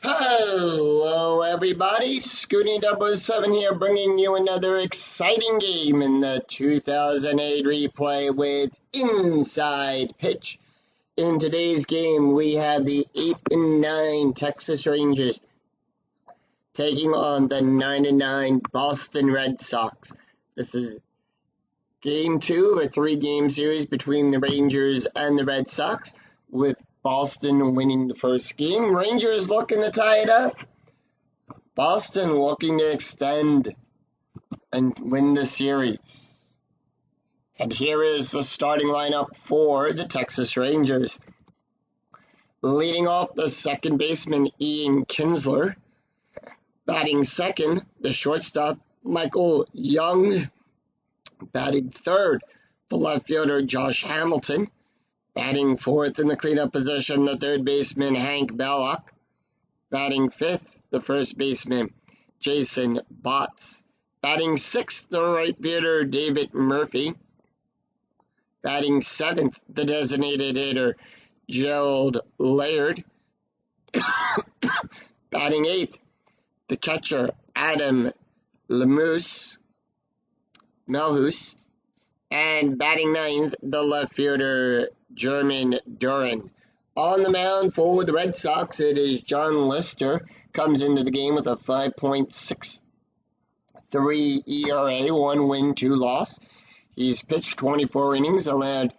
Hello everybody, Scooty007 here bringing you another exciting game in the 2008 replay with Inside Pitch. In today's game we have the 8-9 Texas Rangers taking on the 9-9 Boston Red Sox. This is game 2 of a 3-game series between the Rangers and the Red Sox, with Boston winning the first game. Rangers looking to tie it up. Boston looking to extend and win the series. And here is the starting lineup for the Texas Rangers. Leading off, the second baseman, Ian Kinsler. Batting second, the shortstop, Michael Young. Batting third, the left fielder, Josh Hamilton. Batting fourth in the cleanup position, the third baseman, Hank Bellock. Batting fifth, the first baseman, Jason Botts. Batting sixth, the right fielder, David Murphy. Batting seventh, the designated hitter, Gerald Laird. Batting eighth, the catcher, Adam Melhus. And batting ninth, the left fielder, German Duran. On the mound for the Red Sox, it is John Lister. Comes into the game with a 5.63 ERA, 1 win, 2 loss. He's pitched 24 innings, allowed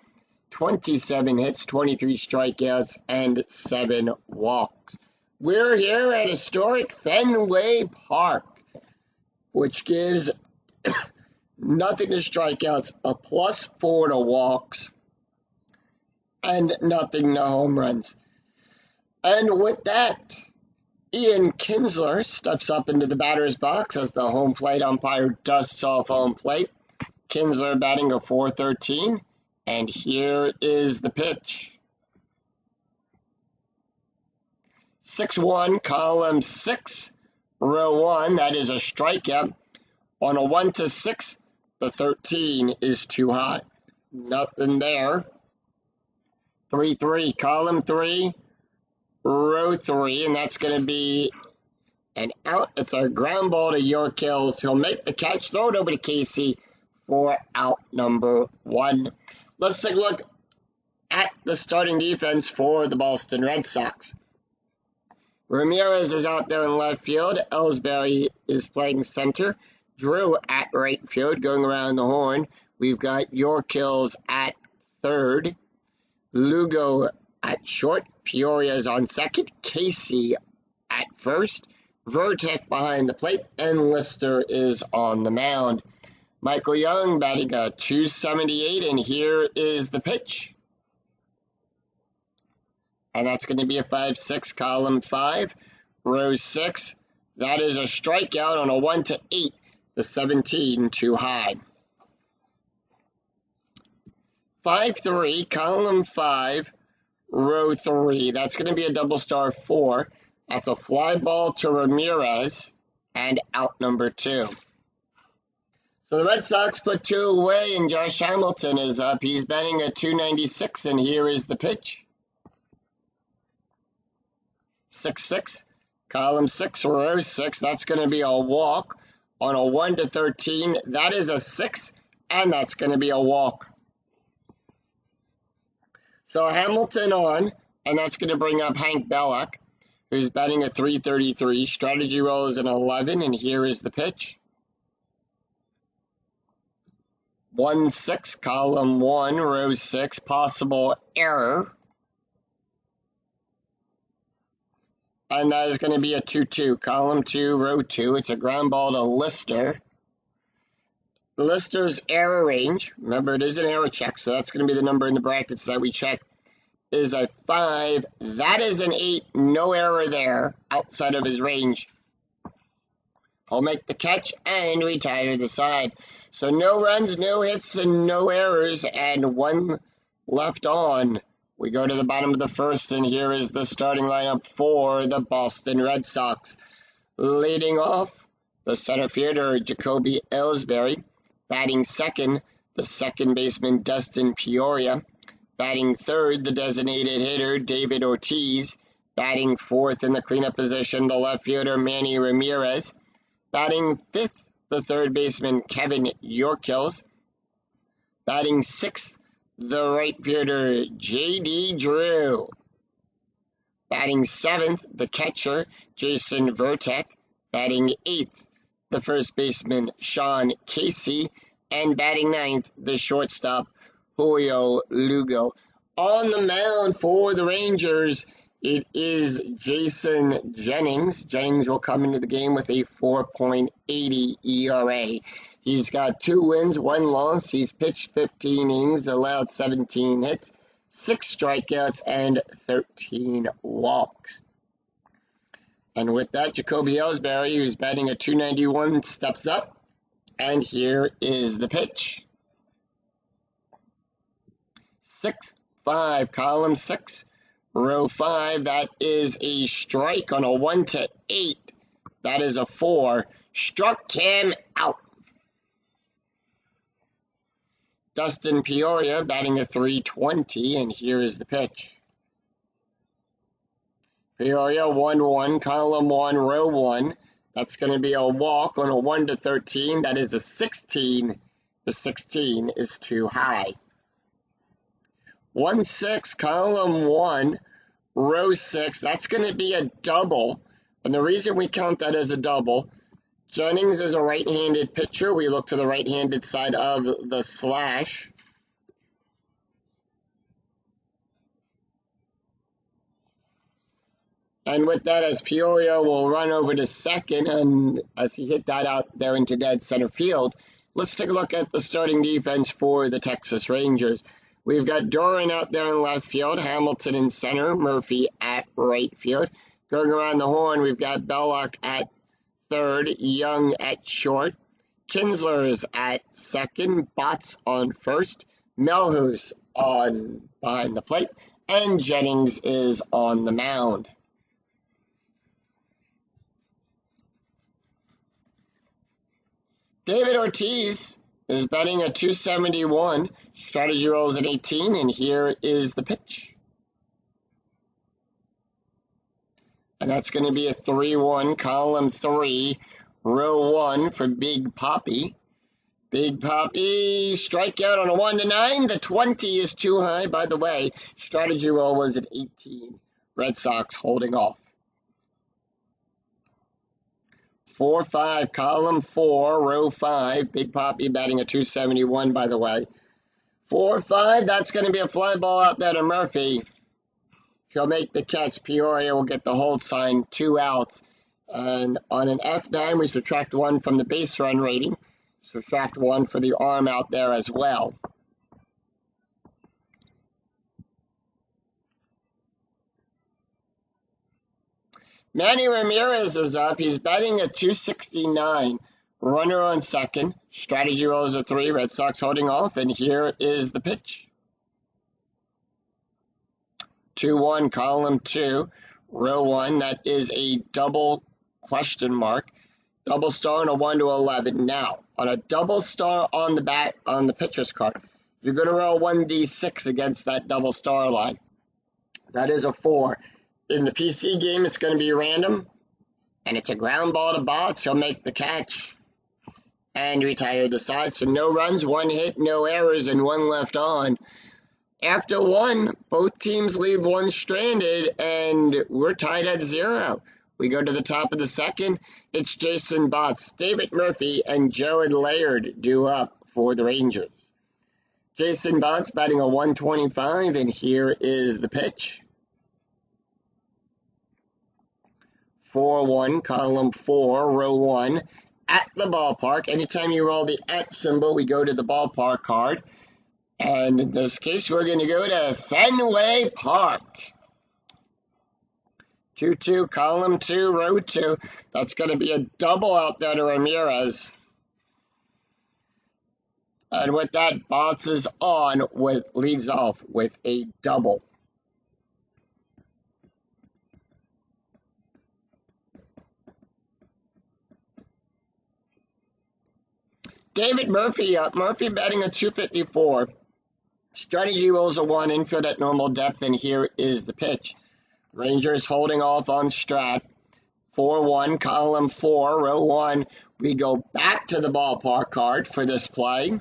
27 hits, 23 strikeouts, and 7 walks. We're here at historic Fenway Park, which gives nothing to strikeouts, a +4 to walks, and nothing to home runs. And with that, Ian Kinsler steps up into the batter's box as the home plate umpire dusts off home plate. Kinsler batting a .413, and here is the pitch. 6-1, column 6, row 1, that is a strikeout. On a 1-6, the 13 is too hot. Nothing there. 3-3, column 3, row 3, and that's going to be an out. It's a ground ball to York Hills. He'll make the catch, throw it over to Casey for out number 1. Let's take a look at the starting defense for the Boston Red Sox. Ramirez is out there in left field. Ellsbury is playing center. Drew at right field, going around the horn. We've got York Hills at third. Lugo at short. Peoria is on second. Casey at first. Vertek behind the plate. And Lister is on the mound. Michael Young batting a .278, and here is the pitch. And that's going to be a 5-6, column 5, row 6. That is a strikeout on a 1-8. The 17 too high. 5-3, column 5, row 3. That's going to be a double star 4. That's a fly ball to Ramirez and out number 2. So the Red Sox put 2 away, and Josh Hamilton is up. He's batting a .296, and here is the pitch. 6-6, column 6, row 6. That's going to be a walk. On a 1-13, that is a 6, and that's going to be a walk. So Hamilton on, and that's going to bring up Hank Bellock, who's batting a .333. Strategy roll is an 11, and here is the pitch. 1-6, column 1, row 6, possible error. And that is going to be a 2-2, column 2, row 2. It's a ground ball to Lister. Lister's error range, remember it is an error check, so that's going to be the number in the brackets that we check, is a 5. That is an 8, no error there, outside of his range. He'll make the catch and retire the side. So no runs, no hits, and no errors, and 1 left on. We go to the bottom of the first, and here is the starting lineup for the Boston Red Sox. Leading off, the center fielder, Jacoby Ellsbury. Batting second, the second baseman, Dustin Peoria. Batting third, the designated hitter, David Ortiz. Batting fourth in the cleanup position, the left fielder Manny Ramirez. Batting fifth, the third baseman Kevin Yorkills. Batting sixth, the right fielder J.D. Drew. Batting seventh, the catcher Jason Vertek. Batting eighth, the first baseman Sean Casey. And batting ninth, the shortstop Julio Lugo. On the mound for the Rangers, it is Jason Jennings. Jennings will come into the game with a 4.80 ERA. He's got 2 wins, 1 loss. He's pitched 15 innings, allowed 17 hits, 6 strikeouts, and 13 walks. And with that, Jacoby Ellsbury, who's batting a .291, steps up. And here is the pitch. 6-5, column 6, row 5. That is a strike on a 1-8. That is a 4. Struck him out. Dustin Peoria batting a .320, and here is the pitch. Peoria 1-1, column 1, row 1. That's going to be a walk on a 1-13. That is a 16. The 16 is too high. 1-6, column 1, row 6. That's going to be a double. And the reason we count that as a double, Jennings is a right-handed pitcher. We look to the right-handed side of the slash. And with that, as Peoria will run over to second, and as he hit that out there into dead center field, let's take a look at the starting defense for the Texas Rangers. We've got Doran out there in left field, Hamilton in center, Murphy at right field. Going around the horn, we've got Belloc at third, Young at short, Kinsler is at second, Botts on first, Melhus on behind the plate, and Jennings is on the mound. David Ortiz is batting a .271, strategy rolls at 18, and here is the pitch. And that's going to be a 3-1, column 3, row 1 for Big Papi. Big Papi, strikeout on a 1-9. The 20 is too high, by the way. Strategy roll was at 18. Red Sox holding off. 4-5, column 4, row 5. Big Papi batting a .271, by the way. 4-5, that's going to be a fly ball out there to Murphy. He'll make the catch. Peoria will get the hold sign, 2 outs. And on an F9, we subtract 1 from the base run rating. Subtract 1 for the arm out there as well. Manny Ramirez is up. He's batting a .269. Runner on second. Strategy rolls a 3. Red Sox holding off. And here is the pitch. 2-1, column 2, row 1. That is a double question mark. Double star on a 1-11. Now, on a double star on the bat, on the pitcher's card, you're going to roll 1d6 against that double star line. That is a 4. In the PC game, it's going to be random, and it's a ground ball to Botts. He'll make the catch and retire the side. So no runs, 1 hit, no errors, and 1 left on. After 1, both teams leave 1 stranded, and we're tied at 0. We go to the top of the second. It's Jason Botts, David Murphy, and Jared Laird due up for the Rangers. Jason Botts batting a .125, and here is the pitch. 4-1, column 4, row 1, at the ballpark. Anytime you roll the at symbol, we go to the ballpark card. And in this case, we're going to go to Fenway Park. 2-2, column 2, row 2. That's going to be a double out there to Ramirez. And with that, Botts is on with leads off with a double. David Murphy up. Murphy batting a .254. Strategy rolls a 1, infield at normal depth, and here is the pitch. Rangers holding off on Strat. 4-1, column 4, row 1. We go back to the ballpark card for this play.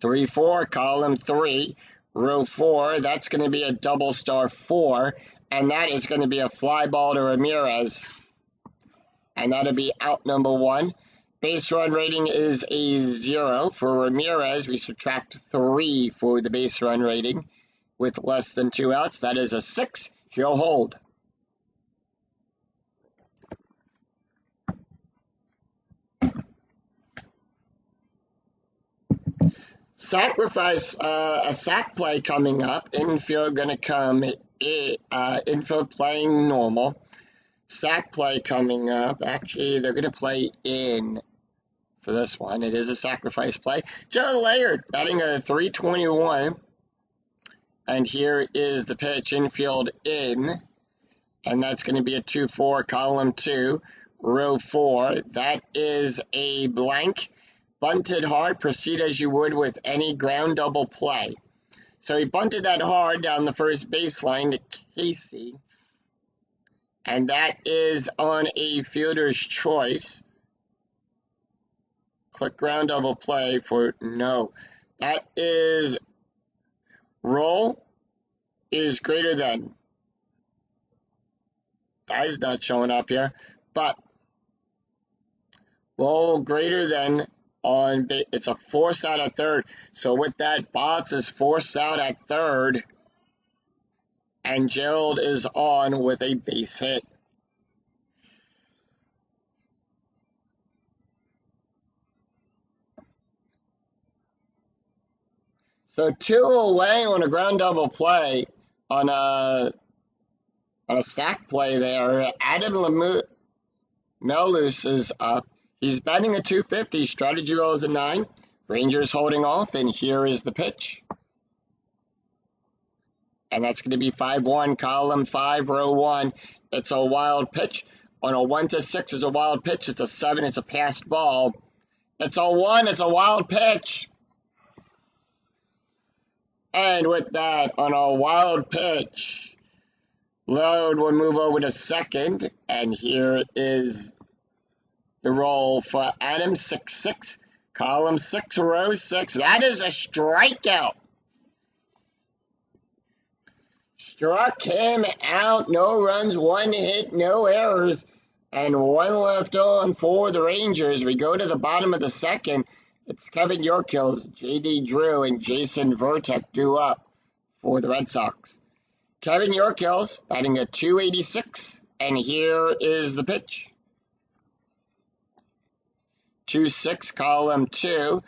3-4, column 3, row 4. That's going to be a double star 4, and that is going to be a fly ball to Ramirez. And that'll be out number 1. Base run rating is a 0 for Ramirez. We subtract 3 for the base run rating. With less than 2 outs, that is a 6. He'll hold. A sac play coming up. Infield going to come. Infield playing normal. Sac play coming up. Actually, they're going to play in for this one. It is a sacrifice play. Joe Laird batting a .321. And here is the pitch. Infield in. And that's going to be a 2-4, column 2, row 4. That is a blank. Bunted hard. Proceed as you would with any ground double play. So he bunted that hard down the first baseline to Casey. And that is on a fielder's choice. Click ground double play for no. That is roll is greater than. That is not showing up here. But roll greater than on, it's a force out at third. So with that, Botts is forced out at third. And Gerald is on with a base hit. So 2 away on a ground double play on a sac play there. Adam Melus is up. He's batting a .250. Strategy rolls a 9. Rangers holding off, and here is the pitch. And that's going to be 5-1, column 5, row 1. It's a wild pitch. On a 1-6 is a wild pitch. It's a 7. It's a passed ball. It's a 1. It's a wild pitch. And with that, on a wild pitch, Load will move over to second. And here is the roll for Adam. 6-6, column 6, row 6. That is a strikeout. Struck him out. No runs, 1 hit, no errors, and 1 left on for the Rangers. We go to the bottom of the second. It's Kevin Yorkills, J.D. Drew, and Jason Vertek due up for the Red Sox. Kevin Yorkills batting a .286, and here is the pitch. 2-6, column 2,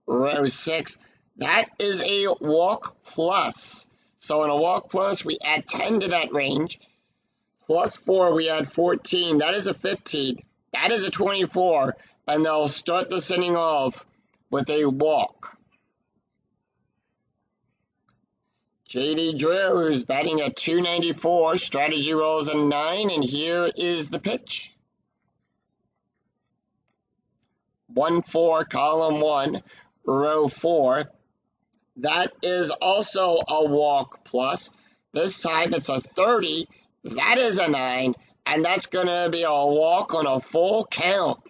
row 6. That is a walk plus. So in a walk plus, we add 10 to that range. Plus 4, we add 14. That is a 15. That is a 24. And they'll start this inning off with a walk. J.D. Drew, who's batting a .294. Strategy rolls a 9, and here is the pitch. 1-4, column 1, row 4. That is also a walk plus. This time it's a 30. That is a 9. And that's going to be a walk on a full count.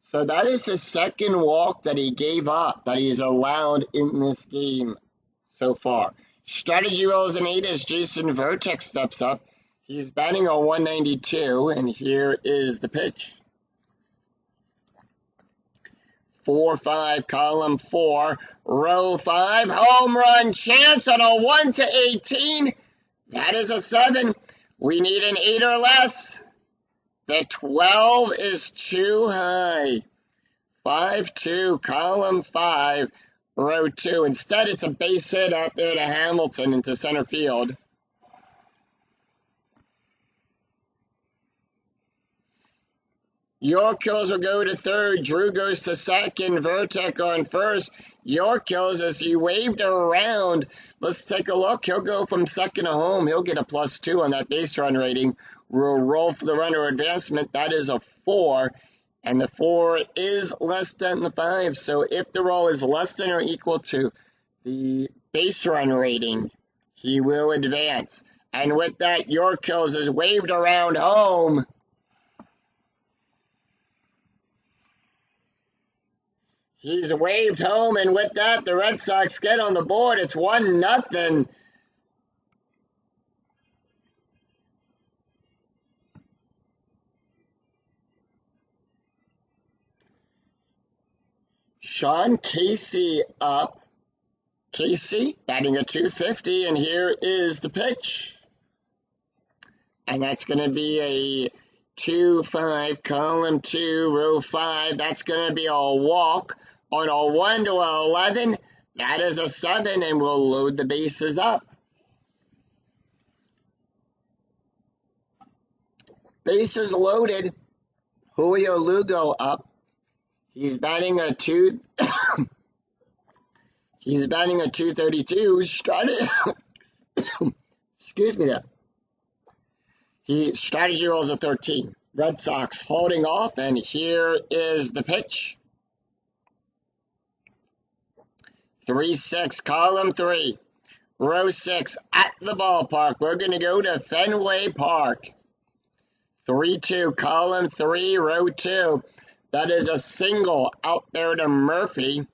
So that is the second walk that he gave up, that he's allowed in this game so far. Strategy rolls an 8 as Jason Vertek steps up. He's batting a .192, and here is the pitch. 4-5, column 4, row 5, home run chance on a 1-18. That is a 7. We need an 8 or less. The 12 is too high. 5-2, column 5, row 2. Instead, it's a base hit out there to Hamilton into center field. Yorkills will go to third. Drew goes to second. Vertek on first. Yorkills, as he waved around. Let's take a look. He'll go from second to home. He'll get a +2 on that base run rating. We'll roll for the runner advancement. That is a 4. And the 4 is less than the 5. So if the roll is less than or equal to the base run rating, he will advance. And with that, Yorkills is waved around home. He's waved home, and with that, the Red Sox get on the board. It's 1-0. Sean Casey up. Casey batting a .250, and here is the pitch. And that's going to be a 2-5, column 2, row 5. That's going to be a walk on a 1 to 11. That is a 7, and we'll load the bases up. Bases loaded. Julio Lugo up. He's batting a He's batting a .232. Excuse me there. Strategy rolls a 13. Red Sox holding off, and here is the pitch. 3-6, column 3, row 6 at the ballpark. We're going to go to Fenway Park. 3-2, column 3, row 2. That is a single out there to Murphy.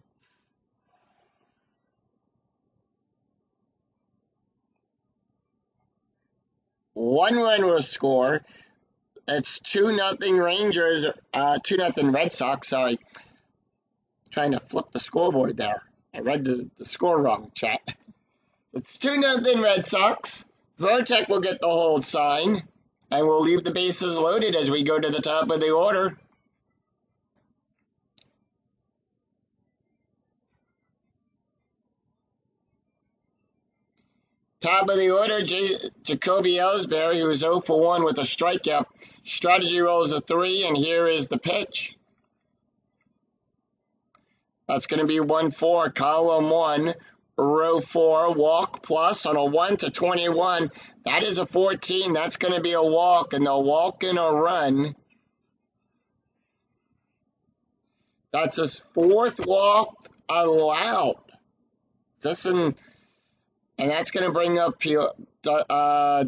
One run will score. It's 2-0 Rangers, 2-0 Red Sox, sorry. Trying to flip the scoreboard there. I read the score wrong, chat. It's 2-0 Red Sox. Vortek will get the hold sign, and we'll leave the bases loaded as we go to the top of the order. Top of the order, Jacoby Ellsbury, who is 0 for 1 with a strikeout. Strategy rolls a 3, and here is the pitch. That's going to be 1-4, column 1, row 4, walk plus on a 1 to 21. That is a 14. That's going to be a walk, and they'll walk in a run. That's his 4th walk allowed. And that's going to bring up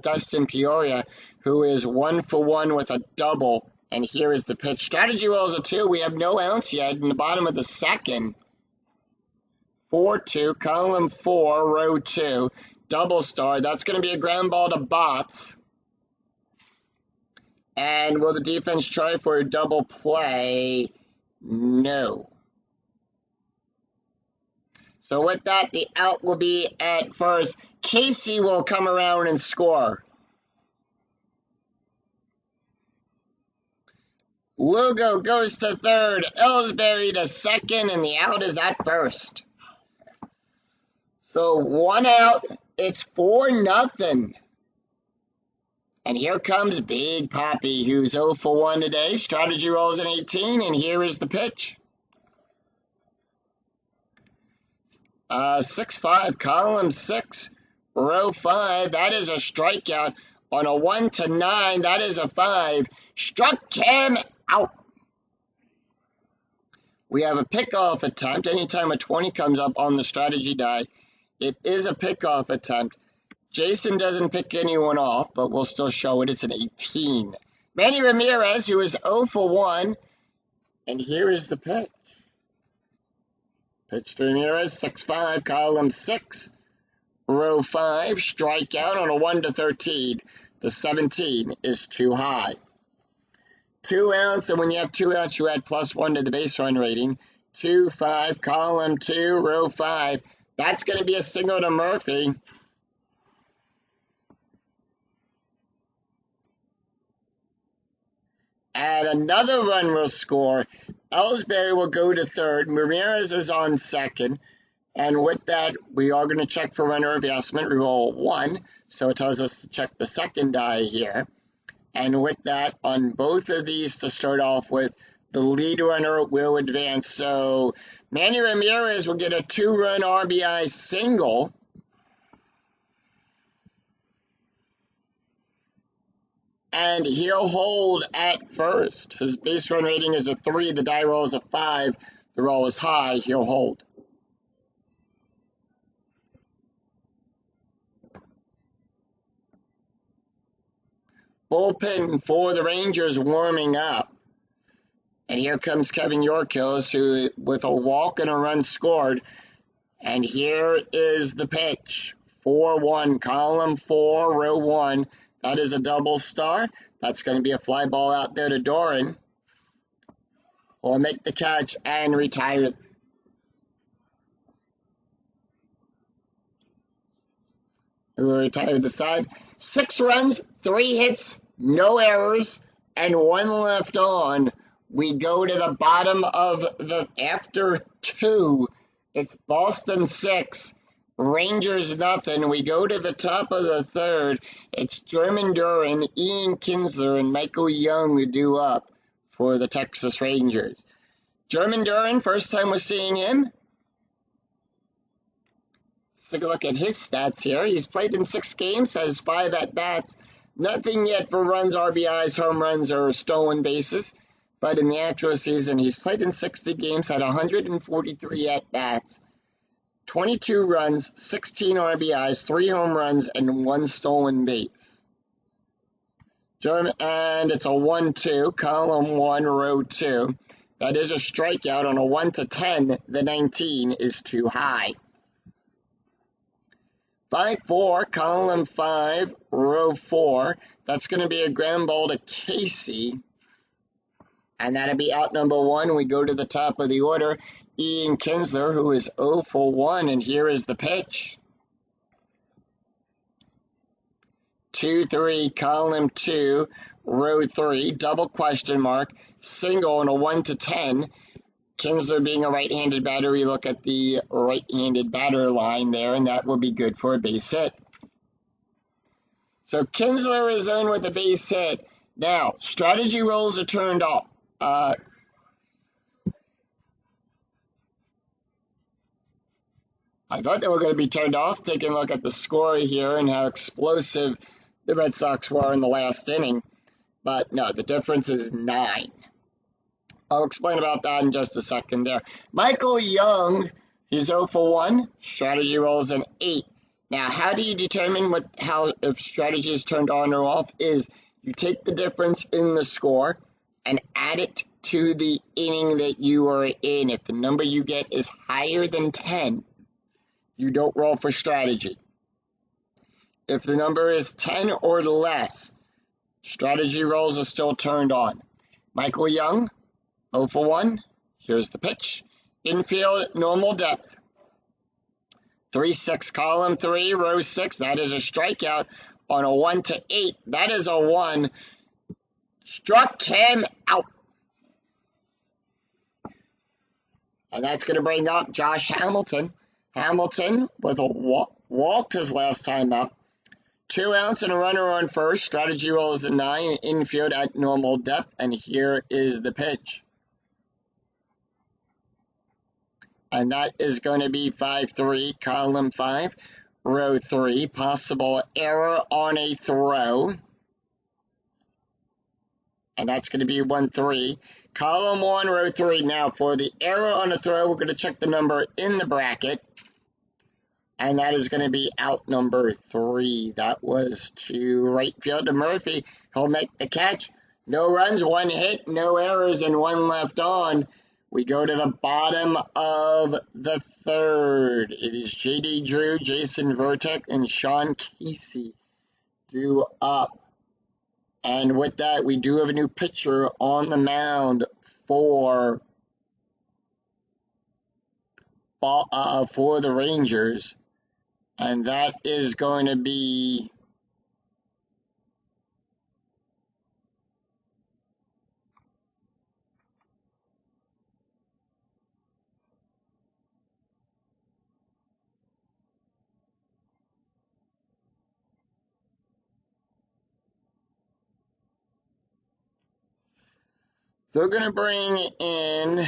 Dustin Peoria, who is 1 for 1 with a double. And here is the pitch. Strategy rolls a 2. We have no outs yet in the bottom of the second. 4-2, column 4, row 2. Double star. That's going to be a ground ball to Botts. And will the defense try for a double play? No. So with that, the out will be at first. Casey will come around and score. Lugo goes to third, Ellsbury to second, and the out is at first. So 1 out, it's 4-0. And here comes Big Papi, who's 0 for 1 today. Strategy rolls an 18, and here is the pitch. 6-5, column 6, row 5. That is a strikeout. On a 1 to 9, that is a 5. Struck him out. We have a pickoff attempt. Anytime a 20 comes up on the strategy die, it is a pickoff attempt. Jason doesn't pick anyone off, but we'll still show it. It's an 18. Manny Ramirez, who is 0 for 1, and here is the pitch. Pitch to Ramirez, 6-5, column 6, row 5, strikeout on a 1 to 13. The 17 is too high. 2 outs, and when you have 2 outs, you add +1 to the base run rating. 2-5, column 2, row 5. That's going to be a single to Murphy. And another run will score. Ellsbury will go to third. Ramirez is on second. And with that, we are going to check for runner advancement. We roll 1, so it tells us to check the second die here. And with that, on both of these to start off with, the lead runner will advance. So Manny Ramirez will get a 2-run RBI single. And he'll hold at first. His base run rating is a 3. The die roll is a 5. The roll is high. He'll hold. Bullpen for the Rangers warming up. And here comes Kevin Yorkos, who with a walk and a run scored. And here is the pitch. 4-1, column 4, row 1. That is a double star. That's going to be a fly ball out there to Doran. Will make the catch and retire it. Who will retire the side. 6 runs, 3 hits, no errors, and 1 left on. We go to the bottom of the after 2. It's Boston 6, Rangers nothing. We go to the top of the 3rd. It's German Duran, Ian Kinsler, and Michael Young who do up for the Texas Rangers. German Duran, first time we're seeing him. Let's take a look at his stats here. He's played in 6 games, has 5 at-bats. Nothing yet for runs, RBIs, home runs, or stolen bases. But in the actual season, he's played in 60 games, had 143 at-bats, 22 runs, 16 RBIs, 3 home runs, and 1 stolen base. And it's a 1-2, column 1, row 2. That is a strikeout. On a 1 to 10, the 19 is too high. 5-4, column 5, row 4. That's going to be a ground ball to Casey. And that'll be out number 1. We go to the top of the order. Ian Kinsler, who is 0 for 1. And here is the pitch. 2-3, column 2, row 3. Double question mark. Single on a 1 to 10. Kinsler being a right-handed batter. We look at the right-handed batter line there. And that will be good for a base hit. So Kinsler is in with a base hit. Now, strategy rolls are turned off. I thought they were going to be turned off, taking a look at the score here and how explosive the Red Sox were in the last inning. But no, the difference is 9. I'll explain about that in just a second there. Michael Young, he's 0 for 1. Strategy rolls an 8. Now, how do you determine if strategy is turned on or off? Is you take the difference in the score and add it to the inning that you are in. If the number you get is higher than 10, you don't roll for strategy. If the number is 10 or less, strategy rolls are still turned on. Michael Young, 0 for 1. Here's the pitch. Infield, normal depth. 3-6, column 3, row 6. That is a strikeout on a 1 to 8. That is a 1. Struck him out. And that's going to bring up Josh Hamilton. Hamilton with a walked his last time up. 2 outs and a runner on first. Strategy roll is a 9. Infield at normal depth. And here is the pitch. And that is going to be 5-3, column 5, row 3. Possible error on a throw. And that's going to be 1-3. Column 1, row 3. Now, for the error on a throw, we're going to check the number in the bracket. And that is going to be out number 3. That was to right field to Murphy. He'll make the catch. No runs, 1 hit, no errors, and 1 left on. We go to the bottom of the 3rd. It is J.D. Drew, Jason Vertek, and Sean Casey due up. And with that, we do have a new pitcher on the mound for the Rangers. And that is going to be they're going to bring in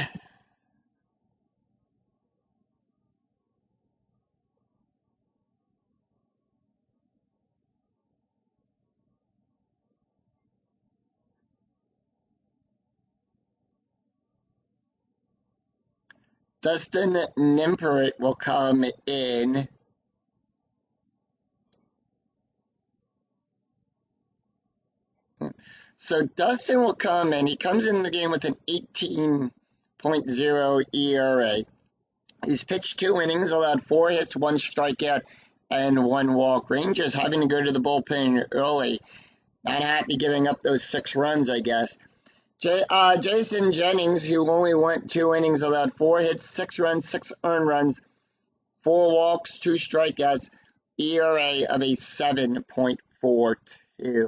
Dustin Nimpert will come in. So Dustin will come in. He comes in the game with an 18.0 ERA. He's pitched 2 innings, allowed 4 hits, 1 strikeout, and 1 walk. Rangers having to go to the bullpen early. Not happy giving up those 6 runs, I guess. Jason Jennings, who only went 2 innings, allowed 4 hits, 6 runs, 6 earned runs, 4 walks, 2 strikeouts, ERA of a 7.42.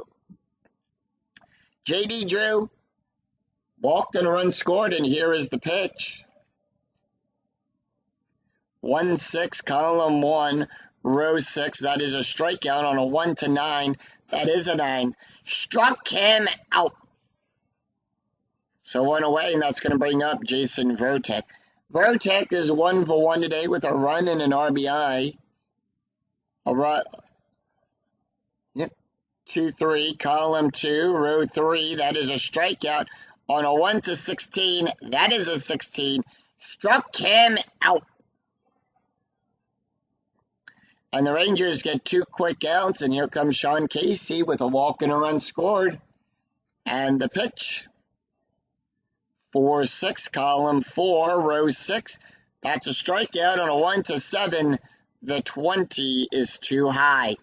J.D. Drew walked and a run scored, and here is the pitch. 1-6, column 1, row 6. That is a strikeout on a 1-9. That is a 9. Struck him out. So 1 away, and that's going to bring up Jason Varitek. Varitek is 1 for 1 today with a run and an RBI. A run. Yep. 2-3, column 2, row 3. That is a strikeout on a 1-16. That is a 16. Struck him out. And the Rangers get 2 quick outs, and here comes Sean Casey with a walk and a run scored. And the pitch. 4-6, column 4, row 6. That's a strikeout on a 1-7. The 20 is too high.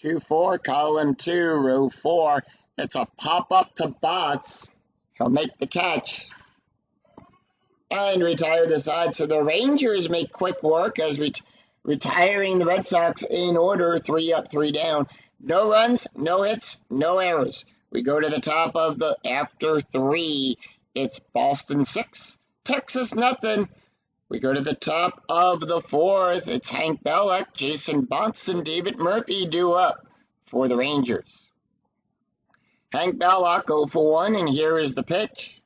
2-4, column 2, row 4. It's a pop-up to Botts. He'll make the catch. And retire the side. So the Rangers make quick work as retiring the Red Sox in order, 3 up, 3 down. No runs, no hits, no errors. We go to the top of the after 3. It's Boston 6, Texas nothing. We go to the top of the 4th. It's Hank Bellick, Jason Bonts, and David Murphy due up for the Rangers. Hank Bellick 0 for 1, and here is the pitch.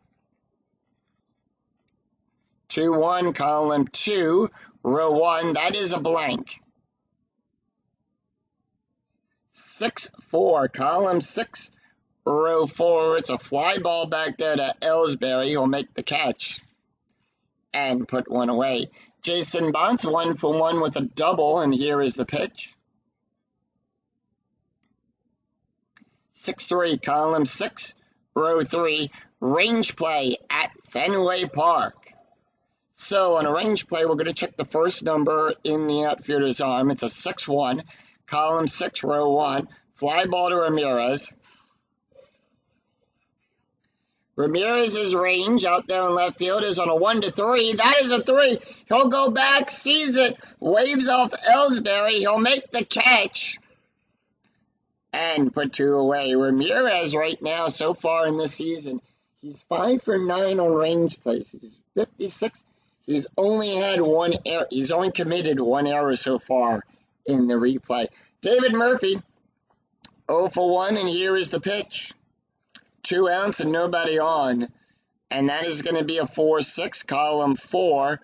2-1, column 2, row 1. That is a blank. 6-4, column 6, row 4. It's a fly ball back there to Ellsbury. He'll make the catch and put 1 away. Jason Bonts 1 for 1 with a double, and here is the pitch. 6-3, column 6, row 3. Range play at Fenway Park. So on a range play, we're going to check the first number in the outfielder's arm. It's a 6-1, column 6, row 1. Fly ball to Ramirez. Ramirez's range out there in left field is on a 1-3. That is a 3. He'll go back, sees it, waves off Ellsbury. He'll make the catch and put 2 away. Ramirez right now, so far in this season, he's 5 for 9 on range plays. He's 56. He's only had 1 error. He's only committed 1 error so far in the replay. David Murphy 0 for 1, and here is the pitch. 2 outs and nobody on. And that is going to be a 4-6, column 4,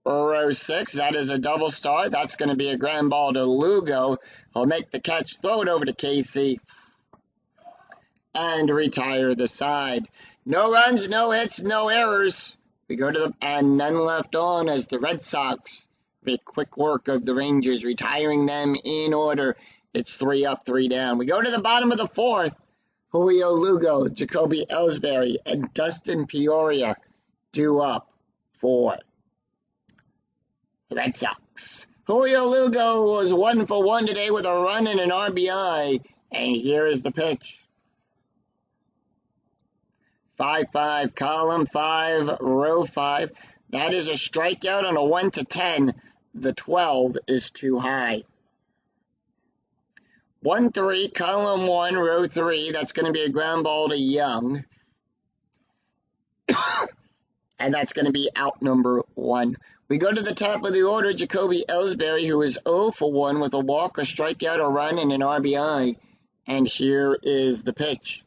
row 6. That is a double star. That's going to be a ground ball to Lugo. He'll make the catch, throw it over to Casey, and retire the side. No runs, no hits, no errors. We go to the, and none left on as the Red Sox make quick work of the Rangers, retiring them in order. It's 3 up, 3 down. We go to the bottom of the 4th. Julio Lugo, Jacoby Ellsbury, and Dustin Peoria due up for the Red Sox. Julio Lugo was 1 for 1 today with a run and an RBI. And here is the pitch. 5-5, column 5, row 5. That is a strikeout on a 1-10. The 12 is too high. 1-3, column 1, row 3. That's going to be a ground ball to Young. And that's going to be out number 1. We go to the top of the order, Jacoby Ellsbury, who is 0 for 1 with a walk, a strikeout, a run, and an RBI. And here is the pitch.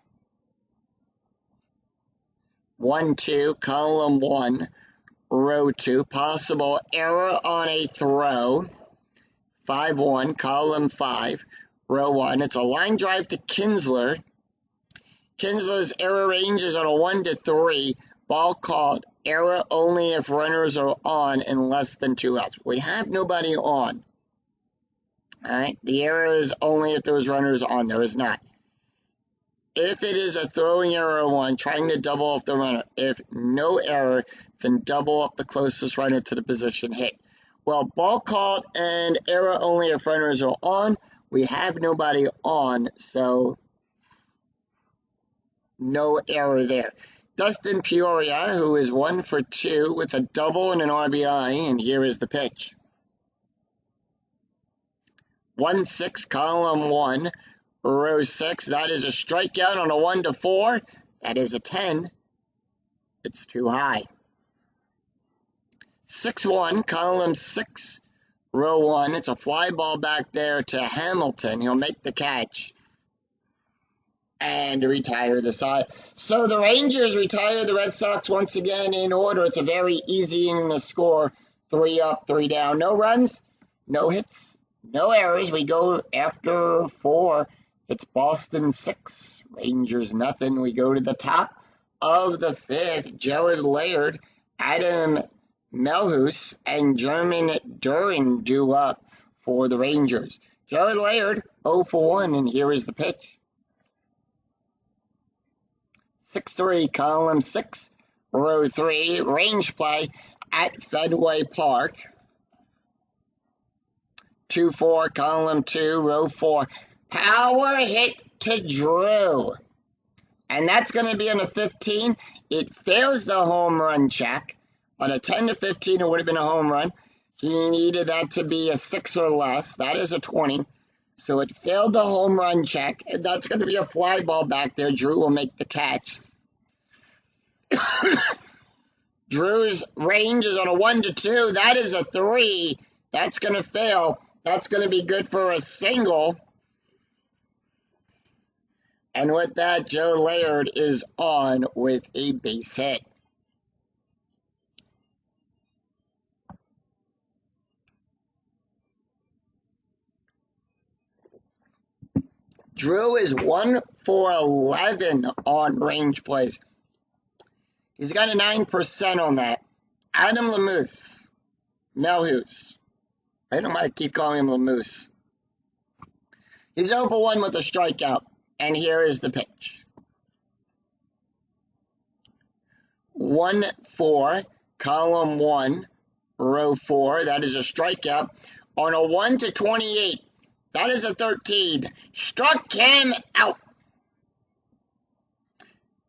1-2, column 1, row 2. Possible error on a throw. 5-1, column 5. Row 1, it's a line drive to Kinsler. Kinsler's error range is on a 1-3. Ball called. Error only if runners are on in less than 2 outs. We have nobody on. All right, the error is only if those runners are on. There is not. If it is a throwing error one, trying to double off the runner. If no error, then double up the closest runner to the position hit. Well, ball caught and error only if runners are on. We have nobody on, so no error there. Dustin Peoria, who is 1 for 2 with a double and an RBI, and here is the pitch. 1-6, column 1, row 6. That is a strikeout on a 1-4. That is a 10. It's too high. 6-1, column 6, row 1. It's a fly ball back there to Hamilton. He'll make the catch and retire the side. So the Rangers retire the Red Sox once again in order. It's a very easy inning to score. 3 up, 3 down. No runs, no hits, no errors. We go after 4. It's Boston 6, Rangers nothing. We go to the top of the 5th. Jared Laird, Adam Melhus, and German Duran due up for the Rangers. Jared Laird, 0 for 1, and here is the pitch. 6-3, column 6, row 3, range play at Fenway Park. 2-4, column 2, row 4. Power hit to Drew. And that's going to be on a 15. It fails the home run check. On a 10 to 15, it would have been a home run. He needed that to be a 6 or less. That is a 20. So it failed the home run check. And that's going to be a fly ball back there. Drew will make the catch. Drew's range is on a 1-2. That is a 3. That's going to fail. That's going to be good for a single. And with that, Joe Laird is on with a base hit. Drew is 1 for 11 on range plays. He's got a 9% on that. Adam Melhus. I don't mind keep calling him Lamoose. He's 0 for 1 with a strikeout. And here is the pitch. 1-4, column 1, row 4. That is a strikeout. On a 1-28. That is a 13. Struck him out.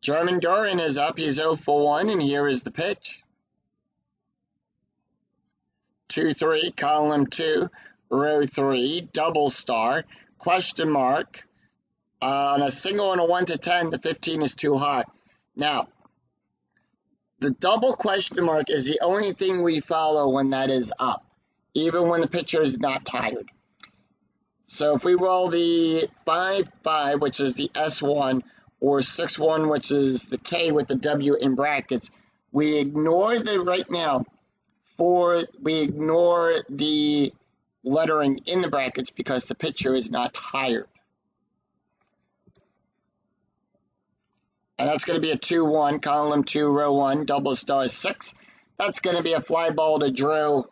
German Duran is up. He's 0 for 1, and here is the pitch. 2-3, column 2, row 3, double star, question mark. On a single on a 1-10, the 15 is too high. Now, the double question mark is the only thing we follow when that is up, even when the pitcher is not tired. So if we roll the 5-5, which is the S1, or 6-1, which is the K with the W in brackets, we ignore the right now. We ignore the lettering in the brackets because the pitcher is not tired. And that's going to be a 2-1, column 2, row 1, double star 6. That's going to be a fly ball to Drew.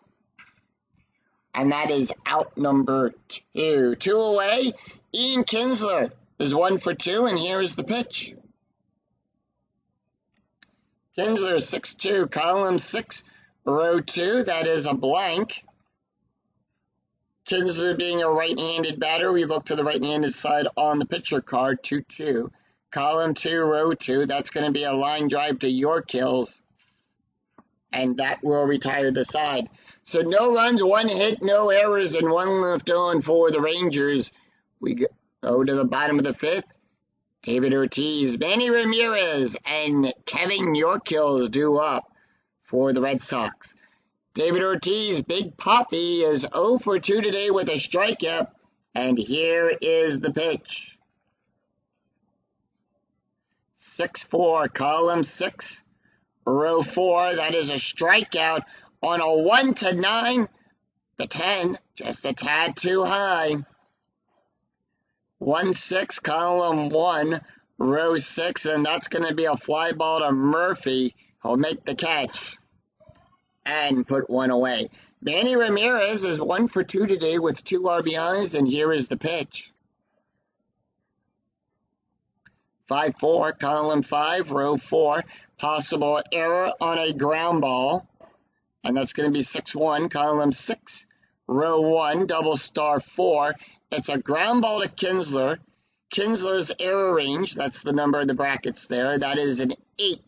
And that is out number 2. 2 away. Ian Kinsler is 1 for 2, and here is the pitch. Kinsler 6-2, column 6, row 2. That is a blank. Kinsler being a right-handed batter, we look to the right-handed side on the pitcher card, 2-2. Column 2, row 2. That's going to be a line drive to York Hills. And that will retire the side. So no runs, 1 hit, no errors, and 1 left on for the Rangers. We go to the bottom of the 5th. David Ortiz, Manny Ramirez, and Kevin Yorkills due up for the Red Sox. David Ortiz, Big Poppy, is 0 for 2 today with a strikeout. And here is the pitch. 6-4, column 6, row 4. That is a strikeout on a 1-9. The 10, just a tad too high. 1-6, column 1, row 6, and that's going to be a fly ball to Murphy. He'll make the catch and put 1 away. Manny Ramirez is 1 for 2 today with 2 RBIs, and here is the pitch. 5-4, column 5, row 4. Possible error on a ground ball. And that's going to be 6-1, column 6, row 1, double star 4. It's a ground ball to Kinsler. Kinsler's error range, that's the number of the brackets there, that is an 8.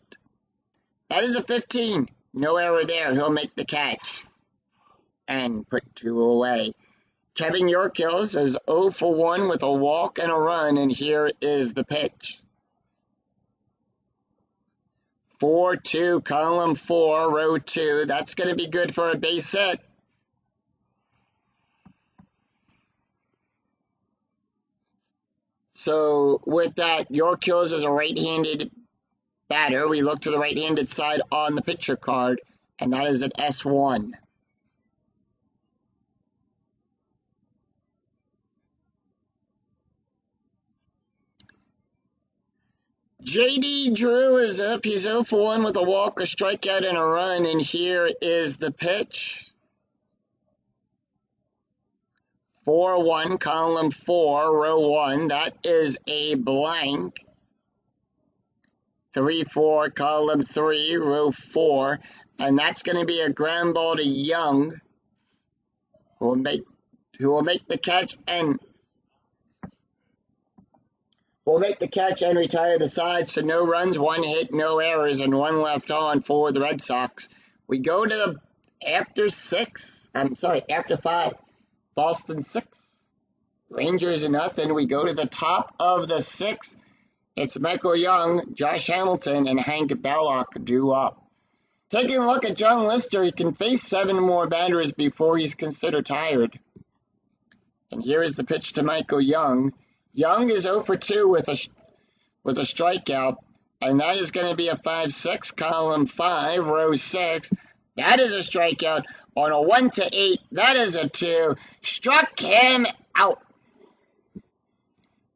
That is a 15. No error there. He'll make the catch and put 2 away. Kevin Yorkills is 0 for 1 with a walk and a run, and here is the pitch. 4-2, column 4, row 2. That's going to be good for a base hit. So with that, Yorkills is a right-handed batter. We look to the right-handed side on the picture card, and that is an S1. J.D. Drew is up. He's 0 for 1 with a walk, a strikeout, and a run, and here is the pitch. 4-1, column 4, row 1. That is a blank. 3-4, column 3, row 4. And that's going to be a ground ball to Young, who will make the catch and retire the side. So no runs, 1 hit, no errors, and 1 left on for the Red Sox. We go to the after 5. Boston 6, Rangers nothing. We go to the top of the 6th. It's Michael Young, Josh Hamilton, and Hank Belloc due up. Taking a look at John Lister, he can face 7 more batters before he's considered tired. And here is the pitch to Michael Young. Young is 0 for 2 with a strikeout, and that is going to be a 5-6, column 5, row 6. That is a strikeout. On a 1-8, that is a 2. Struck him out.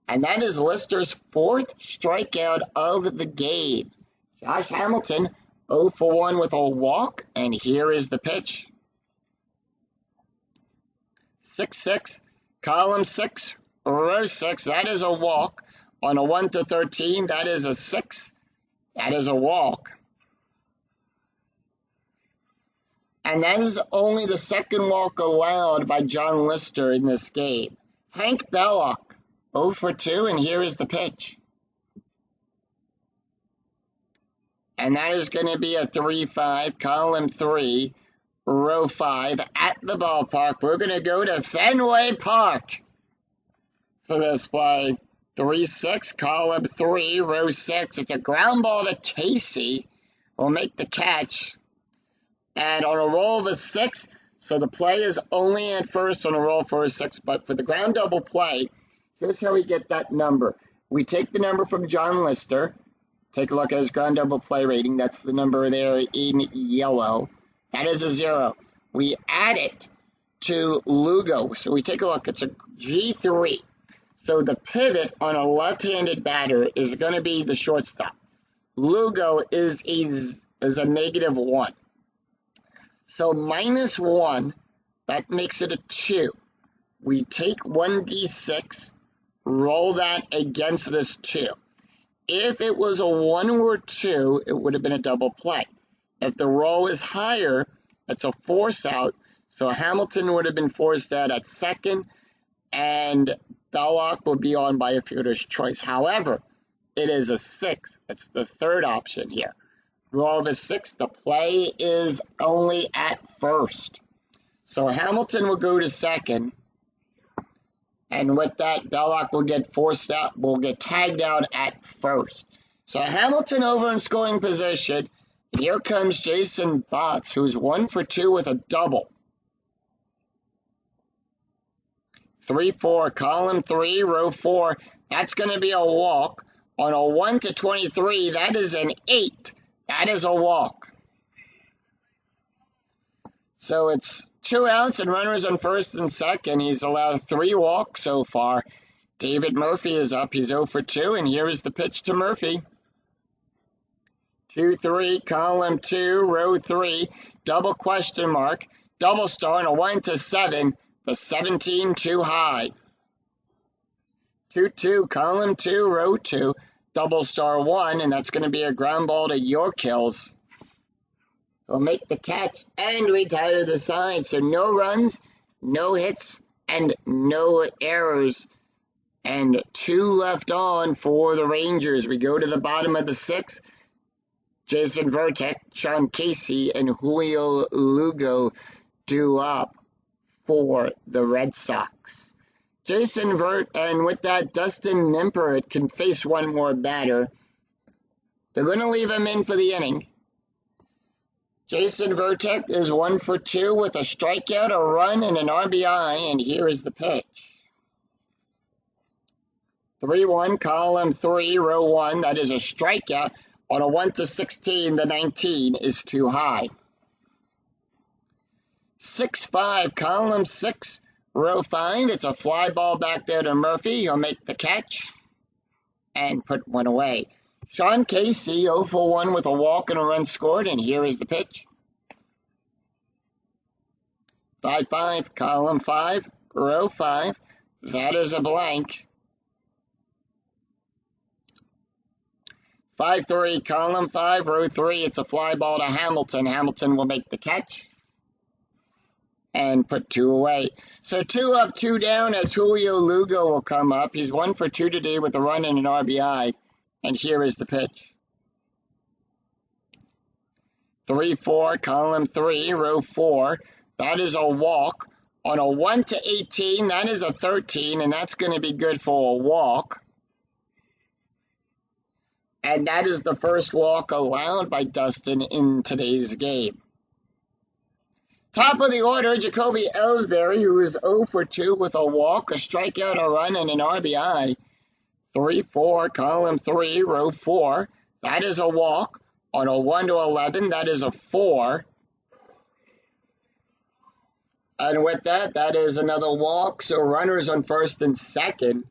And that is Lister's 4th strikeout of the game. Josh Hamilton, 0 for 1 with a walk, and here is the pitch. 6-6, column 6, row 6, that is a walk. On a 1-13, that is a 6. That is a walk. And that is only the 2nd walk allowed by John Lister in this game. Hank Belloc, 0 for 2, and here is the pitch. And that is going to be a 3-5, column 3, row 5, at the ballpark. We're going to go to Fenway Park for this play. 3-6, column 3, row 6. It's a ground ball to Casey. Will make the catch. And on a roll of a 6, so the play is only at first on a roll for a 6. But for the ground double play, here's how we get that number. We take the number from John Lister. Take a look at his ground double play rating. That's the number there in yellow. That is a 0. We add it to Lugo. So we take a look. It's a G3. So the pivot on a left-handed batter is going to be the shortstop. Lugo is a -1. So -1, that makes it a 2. We take 1d6, roll that against this 2. If it was a 1 or 2, it would have been a double play. If the roll is higher, it's a force out. So Hamilton would have been forced out at 2nd, and Belloc will be on by a fielder's choice. However, it is a 6. It's the 3rd option here. Roll of a 6, the play is only at first. So Hamilton will go to 2nd. And with that, Belloc will get forced out, will get tagged out at first. So Hamilton over in scoring position. And here comes Jason Botts, who's 1 for 2 with a double. 3-4, column 3, row 4. That's going to be a walk. On a 1-23, that is an 8. That is a walk. So it's 2 outs and runners on 1st and 2nd. He's allowed 3 walks so far. David Murphy is up. He's 0 for 2, and here is the pitch to Murphy. 2-3, column 2, row 3, double question mark, double star on a 1-7, the 17 too high. 2-2, column 2, row 2, double star 1, and that's going to be a ground ball to Yorkills. He'll make the catch and retire the side. So no runs, no hits, and no errors. And 2 left on for the Rangers. We go to the bottom of the 6th. Jason Vertek, Sean Casey, and Julio Lugo due up for the Red Sox. Jason and with that, Dustin Nimpert can face one more batter. They're going to leave him in for the inning. Jason Vertek is 1 for 2 with a strikeout, a run, and an RBI, and here is the pitch. 3-1, column 3, row 1. That is a strikeout. On a 1-16, the 19 is too high. 6-5, column 6, row 5. It's a fly ball back there to Murphy. He'll make the catch and put one away. Sean Casey, 0 for 1 with a walk and a run scored, and here is the pitch. 5-5, column 5, row 5. That is a blank. 5-3, column 5, row 3. It's a fly ball to Hamilton. Hamilton will make the catch and put 2 away. So 2 up, 2 down as Julio Lugo will come up. He's 1 for 2 today with a run and an RBI. And here is the pitch. 3-4, column 3, row 4. That is a walk. On a 1-18, that is a 13, and that's going to be good for a walk. And that is the first walk allowed by Dustin in today's game. Top of the order, Jacoby Ellsbury, who is 0 for 2 with a walk, a strikeout, a run, and an RBI. 3-4, column 3, row 4. That is a walk. On a 1-11, that is a 4. And with that, that is another walk. So runners on first and second.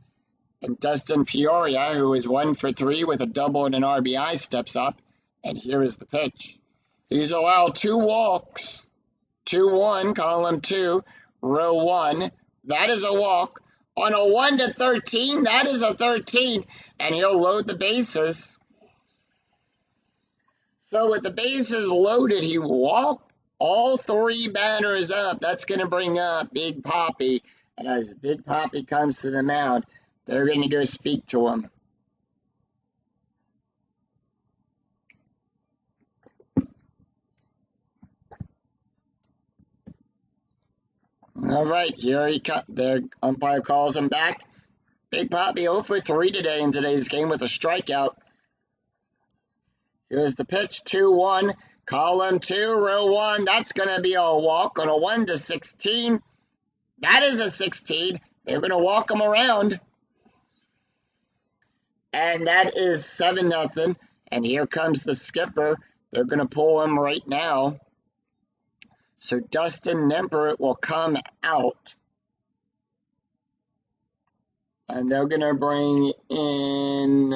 And Dustin Peoria, who is 1 for 3 with a double and an RBI, steps up. And here is the pitch. He's allowed 2 walks. 2-1, column 2, row 1. That is a walk. On a 1-13, that is a 13, and he'll load the bases. So with the bases loaded, he walked all 3 batters up. That's going to bring up Big Papi. And as Big Papi comes to the mound, they're going to go speak to him. All right, here he comes. The umpire calls him back. Big Papi 0 for 3 today in today's game with a strikeout. Here's the pitch, 2-1, column 2, row 1. That's going to be a walk on a 1-16. That is a 16. They're going to walk him around. And that is 7-0. And here comes the skipper. They're going to pull him right now. So Dustin Nimpert will come out. And they're going to bring in...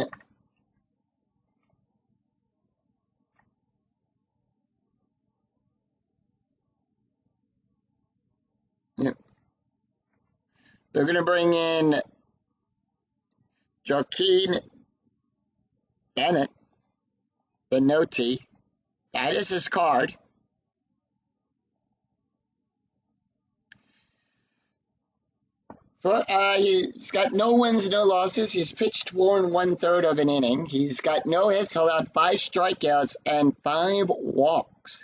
Yep. They're going to bring in Joaquin Bennett, Benotti. That is his card. He's got no wins, no losses. He's pitched 4 1/3 of an inning. He's got no hits, allowed 5 strikeouts, and 5 walks.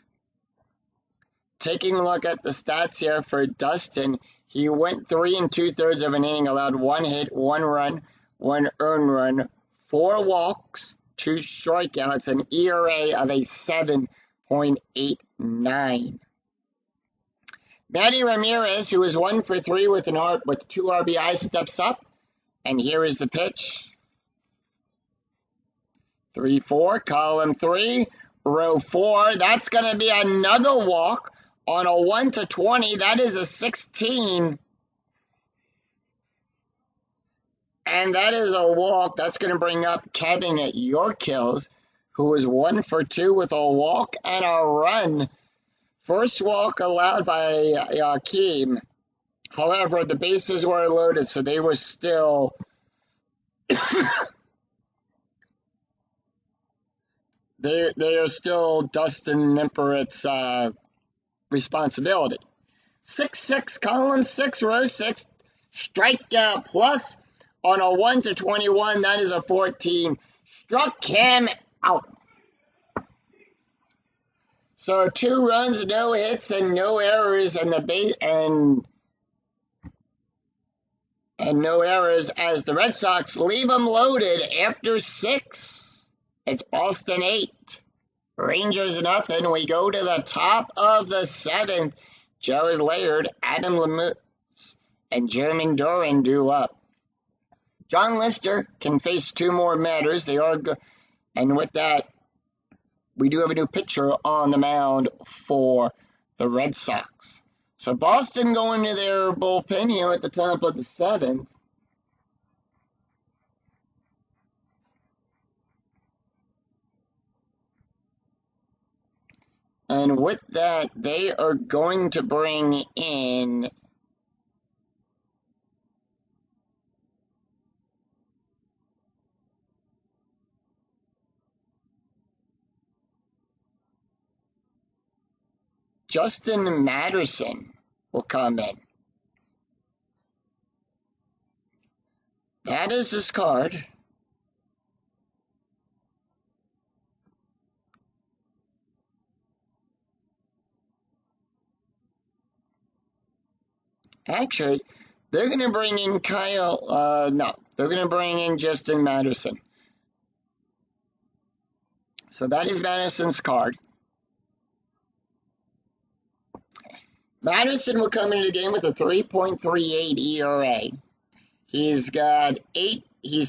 Taking a look at the stats here for Dustin, he went 3 2/3 of an inning, allowed 1 hit, 1 run, 1 earned run, 4 walks, 2 strikeouts, an ERA of a 7.89. Manny Ramirez, who is 1 for 3 with 2 RBIs, steps up, and here is the pitch. 3-4, column 3, row 4. That's going to be another walk on a 1-20. That is a 16. And that is a walk. That's going to bring up Kevin at Yorkills, who is 1 for 2 with a walk and a run. First walk allowed by Joaquin. However, the bases were loaded, so they were still they are still Dustin Nimperett's responsibility. 6-6, column 6, row 6, strikeout plus on a 1-21. That is a 14. Struck him out. So 2 runs, no hits, and no errors, and no errors as the Red Sox leave them loaded after 6. It's Boston 8, Rangers nothing. We go to the top of the 7th. Jared Laird, Adam Lemus, and Jermaine Duran do up. John Lister can face 2 more matters. They are good, and with that, we do have a new pitcher on the mound for the Red Sox. So Boston going to their bullpen here at the top of the 7th. And with that, they are going to bring in Justin Matterson will come in. That is his card. Actually, they're going to bring in they're going to bring in Justin Matterson. So that is Matterson's card. Matterson will come into the game with a 3.38 ERA. He's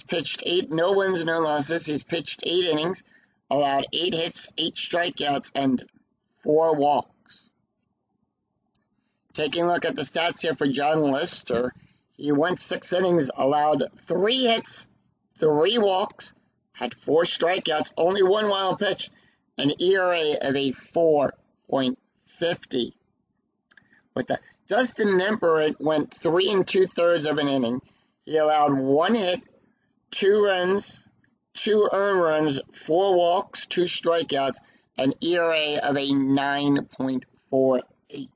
pitched 8, no wins, no losses. He's pitched 8 innings, allowed 8 hits, 8 strikeouts, and 4 walks. Taking a look at the stats here for John Lister, he went 6 innings, allowed 3 hits, 3 walks, had 4 strikeouts, only 1 wild pitch, an ERA of a 4.50. With the Dustin Nimperett went 3 2/3 of an inning. He allowed 1 hit, 2 runs, 2 earned runs, 4 walks, 2 strikeouts, an ERA of a 9.48.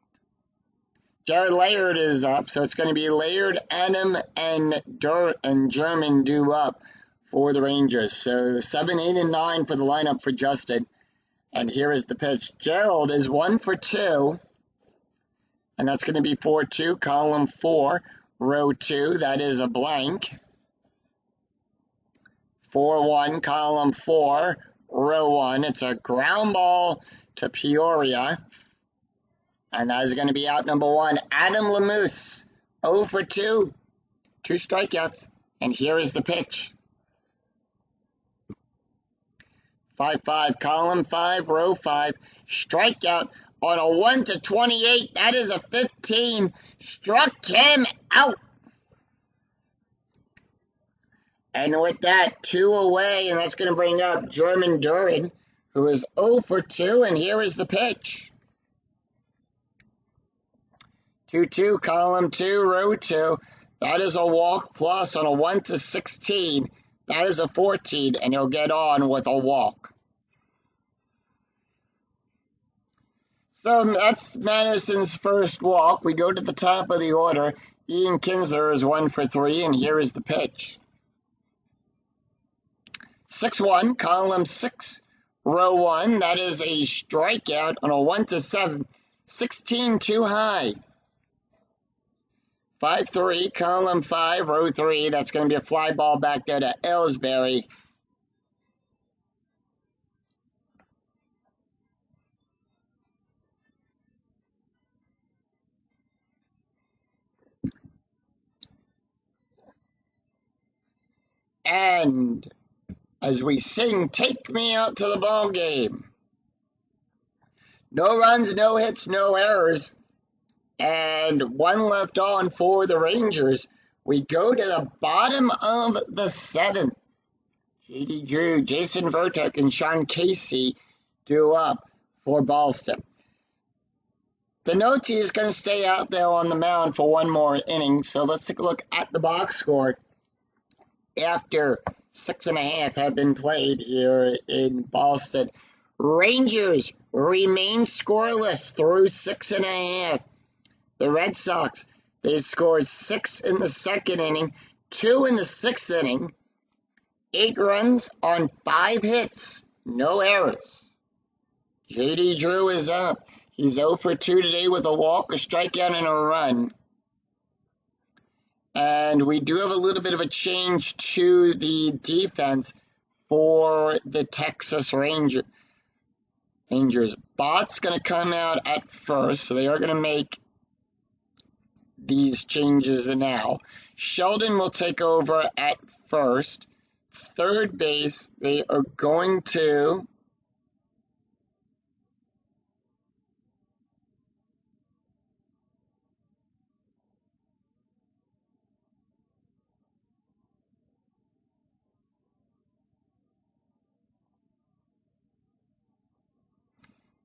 Jared Laird is up, so it's going to be Laird, Adam, and German do up for the Rangers. So 7, 8, and 9 for the lineup for Justin. And here is the pitch. Gerald is 1 for 2. And that's going to be 4-2, column 4, row 2. That is a blank. 4-1, column 4, row 1. It's a ground ball to Peoria. And that is going to be out number 1. Adam Lemus, 0 for 2. 2 strikeouts. And here is the pitch. 5-5, column 5, row 5. Strikeout. On a 1-28, that is a 15. Struck him out. And with that, 2 away, and that's going to bring up Jermaine Duran, who is 0 for 2, and here is the pitch. 2-2, column 2, row 2. That is a walk plus on a 1-16. That is a 14, and he'll get on with a walk. So that's Matterson's first walk. We go to the top of the order. Ian Kinsler is 1 for 3, and here is the pitch. 6-1, column 6, row 1. That is a strikeout on a 1-7. 16 too high. 5-3, column 5, row 3. That's going to be a fly ball back there to Ellsbury. And as we sing, "Take Me Out to the Ball Game." No runs, no hits, no errors, and 1 left on for the Rangers. We go to the bottom of the 7th. J.D. Drew, Jason Vertuk, and Sean Casey do up for Boston. Benotti is going to stay out there on the mound for 1 more inning, so let's take a look at the box score after 6.5 have been played here in Boston. Rangers remain scoreless through 6.5. The Red Sox, they scored 6 in the second inning, 2 in the sixth inning, 8 runs on 5 hits, no errors. J.D. Drew is up. He's 0 for 2 today with a walk, a strikeout, and a run. And we do have a little bit of a change to the defense for the Texas Rangers. Bott's going to come out at first, so they are going to make these changes now. Sheldon will take over at first. Third base, they are going to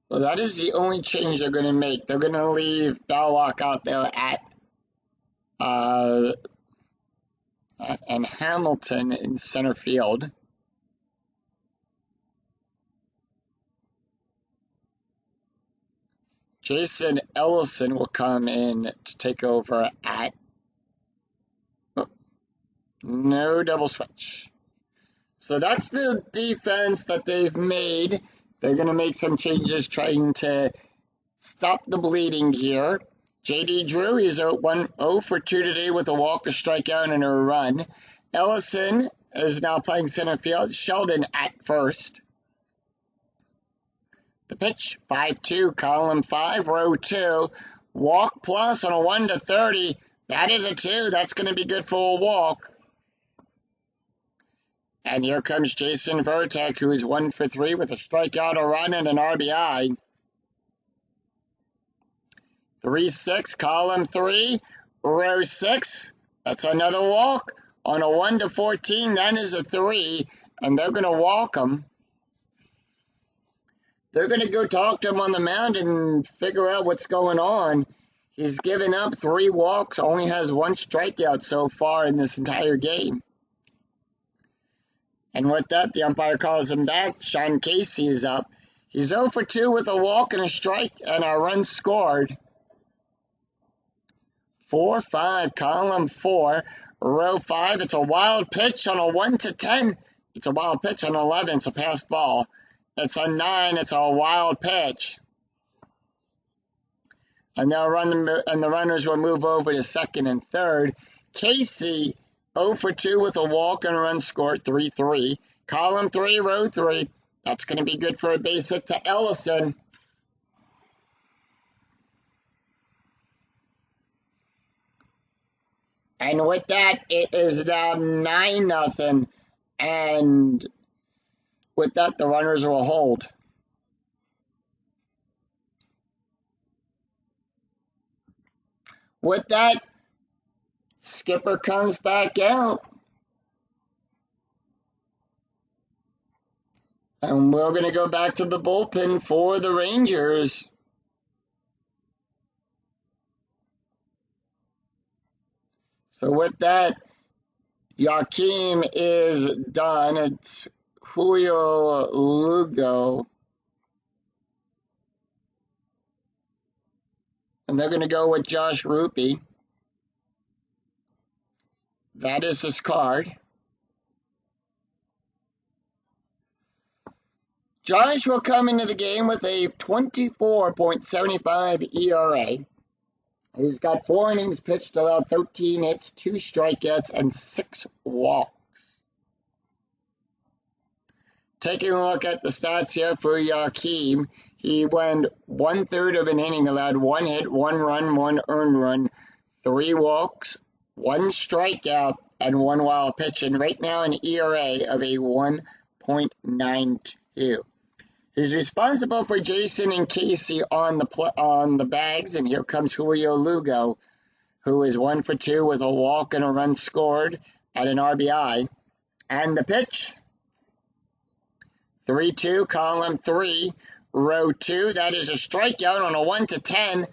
well, that is the only change they're going to make. They're going to leave Belloc out there and Hamilton in center field. Jason Ellison will come in to take over at no double switch. So that's the defense that they've made. They're going to make some changes trying to stop the bleeding here. J.D. Drew, he's 0 for 2 today with a walk, a strikeout, and a run. Ellison is now playing center field. Sheldon at first. The pitch, 5-2, column 5, row 2. Walk plus on a 1 to 30. That is a 2. That's going to be good for a walk. And here comes Jason Varitek, who is 1 for 3 with a strikeout, a run, and an RBI. 3-6, column 3, row 6. That's another walk. On a 1 to 14, that is a 3, and they're going to walk him. They're going to go talk to him on the mound and figure out what's going on. He's given up 3 walks, only has 1 strikeout so far in this entire game. And with that, the umpire calls him back. Sean Casey is up. He's 0 for 2 with a walk and a strike and a run scored. 4-5, column 4, row 5. It's a wild pitch on a 1 to 10. It's a wild pitch on 11. It's a passed ball. It's a 9. It's a wild pitch. And they'll run and the runners will move over to second and third. Casey 0 for 2 with a walk and a run scored, 3-3. Column 3, row 3. That's going to be good for a base hit to Ellison. And with that, it is now 9-0. And with that, the runners will hold. With that, skipper comes back out. And we're going to go back to the bullpen for the Rangers. So with that, Joaquim is done. It's Julio Lugo. And they're going to go with Josh Rupe. That is his card. Josh will come into the game with a 24.75 ERA. He's got 4 innings pitched, allowed 13 hits, 2 strikeouts, and 6 walks. Taking a look at the stats here for Joaquim, he went 1/3 of an inning, allowed 1 hit, 1 run, 1 earned run, 3 walks, 1 strikeout, and 1 wild pitch, and right now an ERA of a 1.92. He's responsible for Jason and Casey on the bags, and here comes Julio Lugo, who is 1 for 2 with a walk and a run scored at an RBI. And the pitch, 3-2, column 3, row 2. That is a strikeout on a 1 to 10.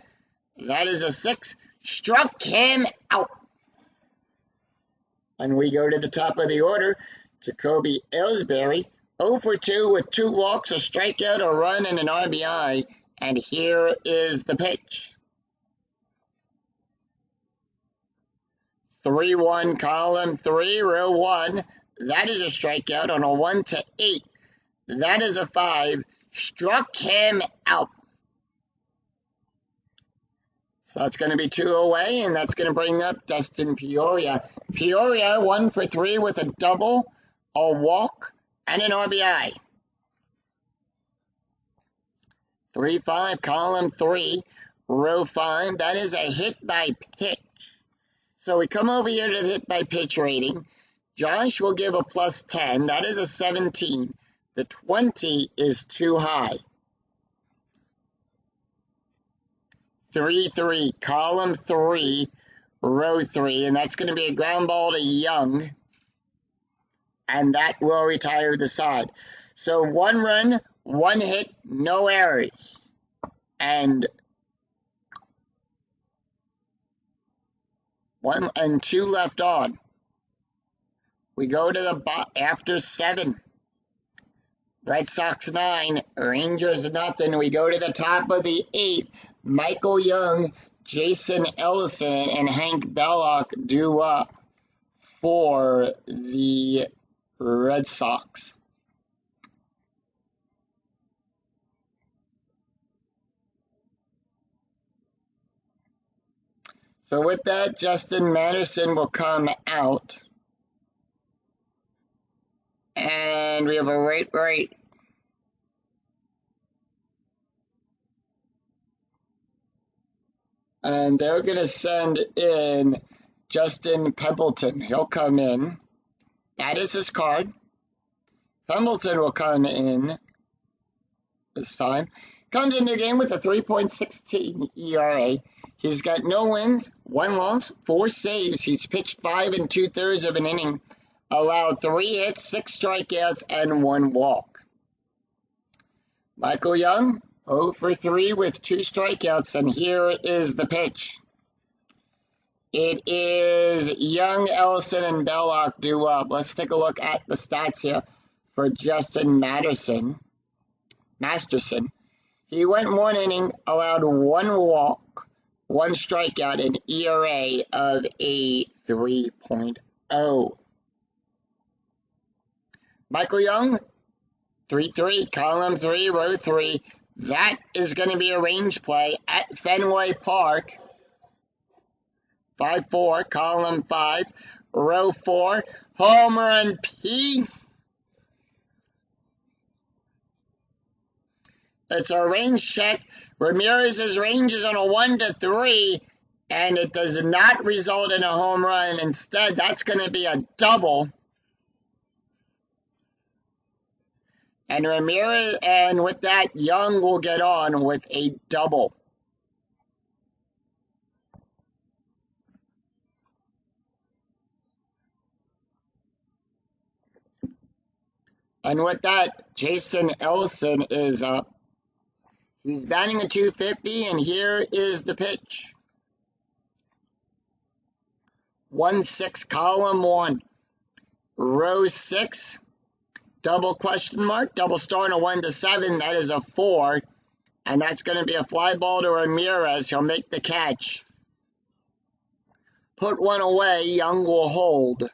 That is a 6. Struck him out. And we go to the top of the order. Jacoby Ellsbury, 0 for 2 with 2 walks, a strikeout, a run, and an RBI. And here is the pitch. 3-1, column 3, row 1. That is a strikeout on a 1-8. That is a 5. Struck him out. So that's going to be 2 away, and that's going to bring up Dustin Peoria. Peoria 1 for 3 with a double, a walk, and an RBI. 3-5, column 3, row 5. That is a hit by pitch. So we come over here to the hit by pitch rating. Josh will give a plus 10. That is a 17. The 20 is too high. 3-3, column 3, row 3, and that's going to be a ground ball to Young, and that will retire the side. So 1 run, 1 hit, no errors, and 1 and 2 left on. We go to the after 7. Red Sox 9, Rangers nothing. We go to the top of the 8th. Michael Young, Jason Ellison, and Hank Belloc due up for the Red Sox. So with that, Justin Madison will come out. And we have a right. And they're going to send in Justin Pembleton. He'll come in. That is his card. Pembleton will come in this time. Comes into the game with a 3.16 ERA. He's got no wins, 1 loss, 4 saves. He's pitched 5 2/3 of an inning. Allowed 3 hits, 6 strikeouts, and 1 walk. Michael Young, 0 for 3 with 2 strikeouts, and here is the pitch. It is Young, Ellison, and Belloc due up. Let's take a look at the stats here for Justin Masterson. He went 1 inning, allowed 1 walk, 1 strikeout, an ERA of a 3.0. Michael Young, 3-3, column 3, row 3. That is going to be a range play at Fenway Park. 5-4, column 5, row 4. Home run P. It's a range check. Ramirez's range is on a 1-3, and it does not result in a home run. Instead, that's going to be a double. And Ramirez, and with that, Young will get on with a double. And with that, Jason Ellison is up. He's batting a .250, and here is the pitch. 1-6, column 1, row 6. Double question mark, double star on a 1-7. That is a 4. And that's going to be a fly ball to Ramirez. He'll make the catch. Put 1 away. Young will hold.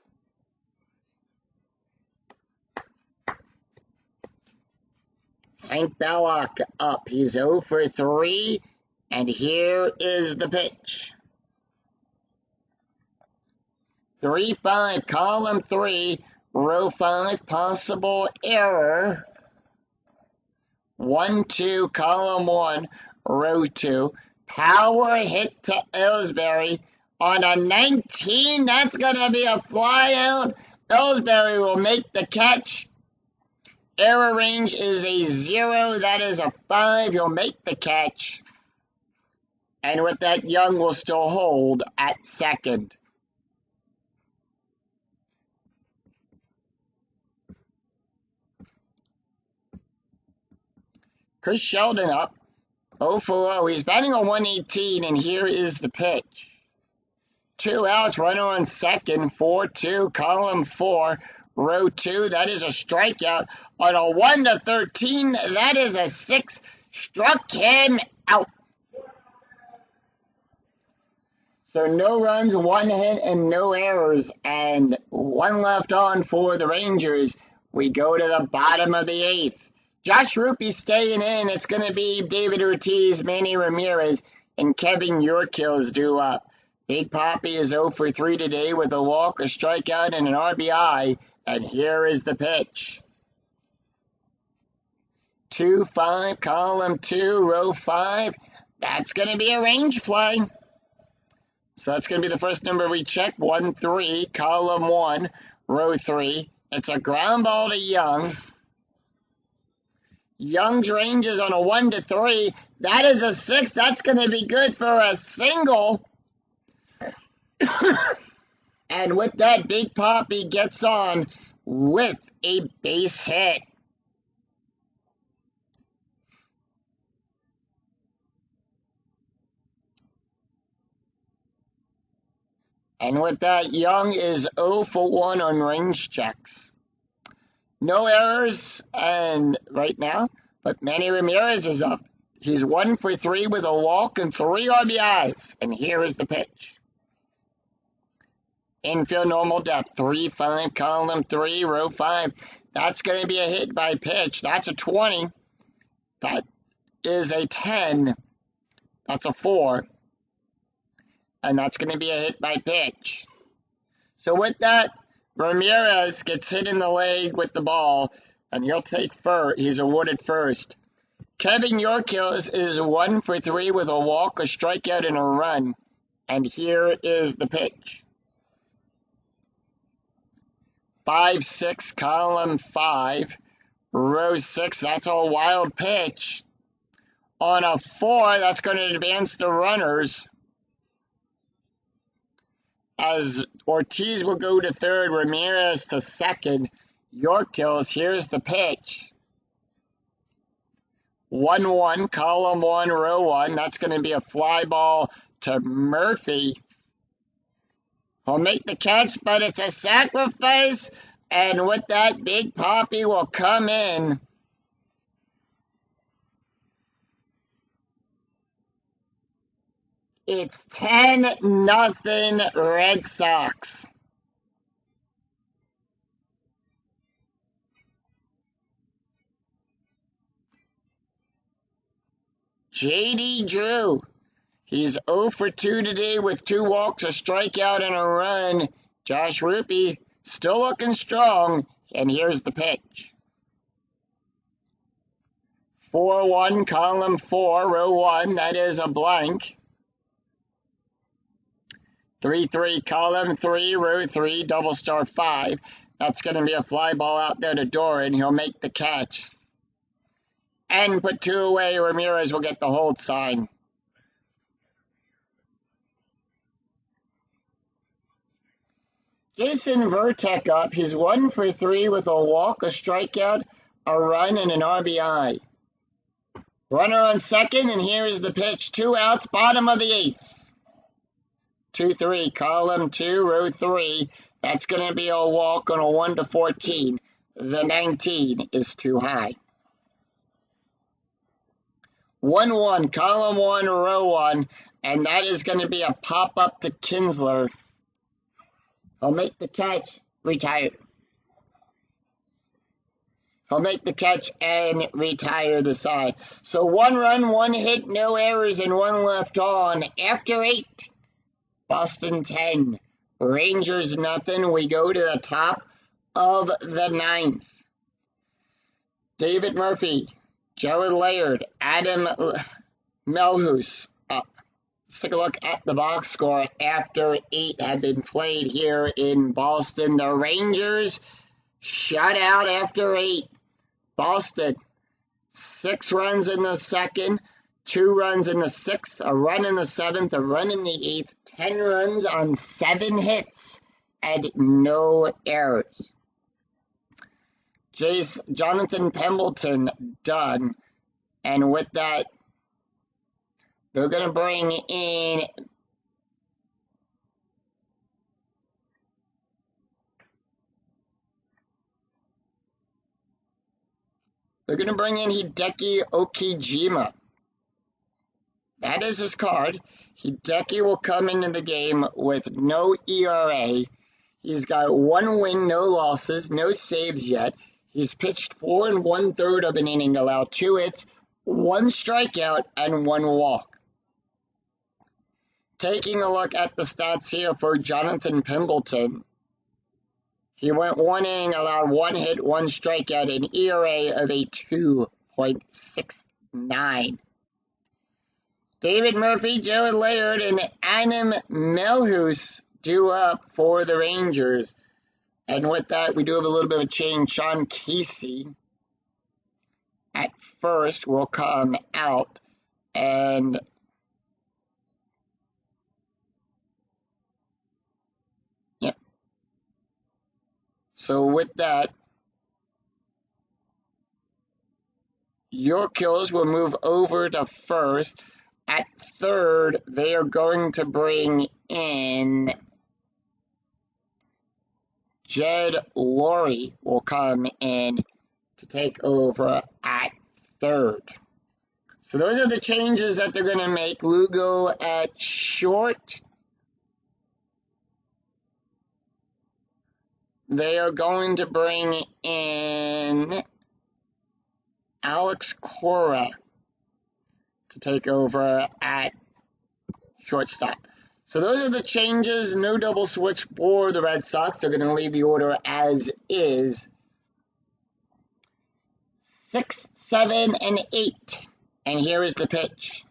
Hank Belloc up. He's 0 for 3. And here is the pitch. 3-5, column 3. Row 5, possible error. 1-2, column 1, row 2. Power hit to Ellsbury on a 19. That's going to be a fly out. Ellsbury will make the catch. Error range is a 0. That is a 5. He'll make the catch. And with that, Young will still hold at second. Chris Sheldon up, 0 for 0. He's batting a 118, and here is the pitch. 2 outs, runner on second, 4-2, column 4, row 2, that is a strikeout. On a 1-13, that is a 6. Struck him out. So no runs, 1 hit, and no errors, and 1 left on for the Rangers. We go to the bottom of the 8th. Josh Rupe staying in. It's going to be David Ortiz, Manny Ramirez, and Kevin Yorkill's due up. Big Papi is 0 for 3 today with a walk, a strikeout, and an RBI. And here is the pitch. 2-5, column 2, row 5. That's going to be a range play. So that's going to be the first number we check. 1-3, column 1, row 3. It's a ground ball to Young. Young's range is on a 1-3. That is a 6. That's going to be good for a single. And with that, Big Papi gets on with a base hit. And with that, Young is 0 for 1 on range checks. No errors and right now, but Manny Ramirez is up. He's 1 for 3 with a walk and 3 RBIs. And here is the pitch. Infield normal depth, 3-5, column 3, row 5. That's going to be a hit by pitch. That's a 20. That is a 10. That's a 4. And that's going to be a hit by pitch. So with that, Ramirez gets hit in the leg with the ball, and he'll take first. He's awarded first. Kevin Yorkill is 1 for 3 with a walk, a strikeout, and a run. And here is the pitch. 5-6, column 5, row 6. That's a wild pitch. On a 4, that's going to advance the runners. As Ortiz will go to third, Ramirez to second. Yorkills, here's the pitch. 1-1, column 1, row 1. That's going to be a fly ball to Murphy. He'll make the catch, but it's a sacrifice. And with that, Big Papi will come in. It's 10-0 Red Sox. J.D. Drew. He's 0 for 2 today with 2 walks, a strikeout, and a run. Josh Rupe still looking strong. And here's the pitch. 4-1, column 4, row 1. That is a blank. 3-3, column 3, row 3, double star 5. That's going to be a fly ball out there to Doran. He'll make the catch. And put 2 away. Ramirez will get the hold sign. Jason Vertek up. He's 1 for 3 with a walk, a strikeout, a run, and an RBI. Runner on second, and here is the pitch. 2 outs, bottom of the 8th. 2-3, column 2, row 3. That's going to be a walk on a 1-14. The 19 is too high. 1-1, column 1, row 1. And that is going to be a pop-up to Kinsler. He'll make the catch, retire. He'll make the catch and retire the side. So 1 run, 1 hit, no errors, and 1 left on. After 8. Boston 10, Rangers nothing. We go to the top of the 9th. David Murphy, Jared Laird, Adam Melhus up. Let's take a look at the box score after 8 had been played here in Boston. The Rangers shut out after 8. Boston, 6 runs in the second, 2 runs in the 6th, a run in the 7th, a run in the 8th, 10 runs on 7 hits, and no errors. Jonathan Pembleton done, and with that, they're going to bring in They're going to bring in Hideki Okijima. That is his card. Hideki will come into the game with no ERA. He's got 1 win, no losses, no saves yet. He's pitched 4 1/3 of an inning, allowed 2 hits, 1 strikeout, and 1 walk. Taking a look at the stats here for Jonathan Pimbleton. He went 1 inning, allowed 1 hit, 1 strikeout, an ERA of a 2.69. David Murphy, Joe Laird, and Adam Melhus due up for the Rangers. And with that, we do have a little bit of a change. Sean Casey at first will come out. And yeah. So with that, your kills will move over to first. At third, they are going to bring in Jed Laurie will come in to take over at third. So those are the changes that they're going to make. Lugo at short. They are going to bring in Alex Cora to take over at shortstop. So those are the changes. No double switch for the Red Sox. They're going to leave the order as is. 6, 7, and 8. And here is the pitch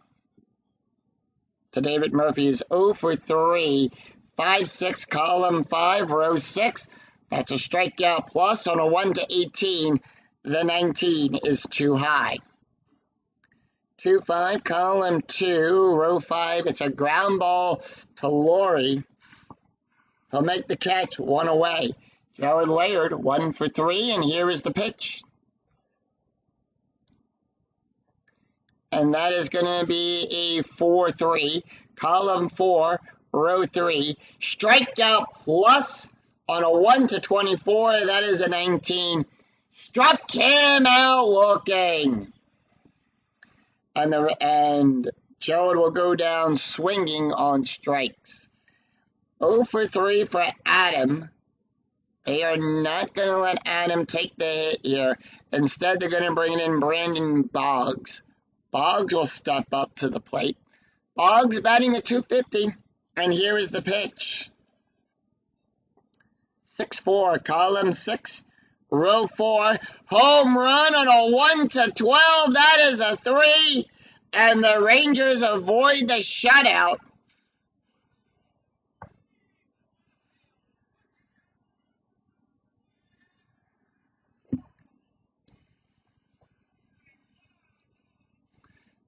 to David Murphy. Is 0 for 3. 5-6, column 5, row 6. That's a strikeout plus on a 1 to 18. The 19 is too high. 2-5, column 2, row 5. It's a ground ball to Laurie. He'll make the catch, 1 away. Jared Laird, 1 for 3, and here is the pitch. And that is going to be a 4-3, column 4, row 3. Strikeout plus on a 1 to 24. That is a 19. Struck him out looking. And Joe will go down swinging on strikes. 0 for 3 for Adam. They are not going to let Adam take the hit here. Instead, they're going to bring in Brandon Boggs. Boggs will step up to the plate. Boggs batting at 250. And here is the pitch. 6-4, column 6. Row 4, home run on a 1 to 12. That is a 3. And the Rangers avoid the shutout.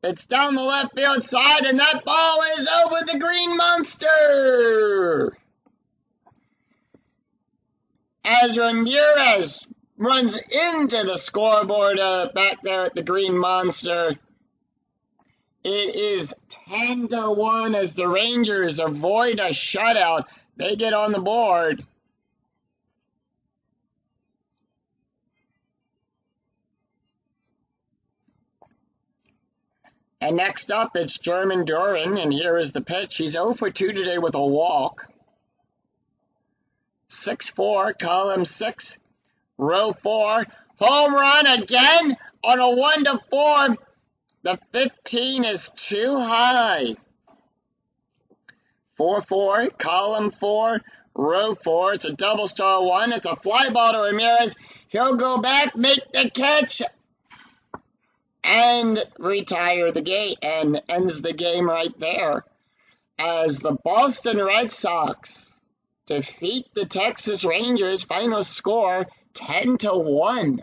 It's down the left field side, and that ball is over the green monster. As Ramirez runs into the scoreboard back there at the green monster. It is 10-1 as the Rangers avoid a shutout. They get on the board. And next up, it's German Duran, and here is the pitch. He's 0 for 2 today with a walk. 6-4, column 6, row 4. Home run again on a 1 to 4. The 15 is too high. 4-4, column 4, row 4. It's a double star 1. It's a fly ball to Ramirez. He'll go back, make the catch, and retire the game, and ends the game right there. As the Boston Red Sox defeat the Texas Rangers, final score 10-1.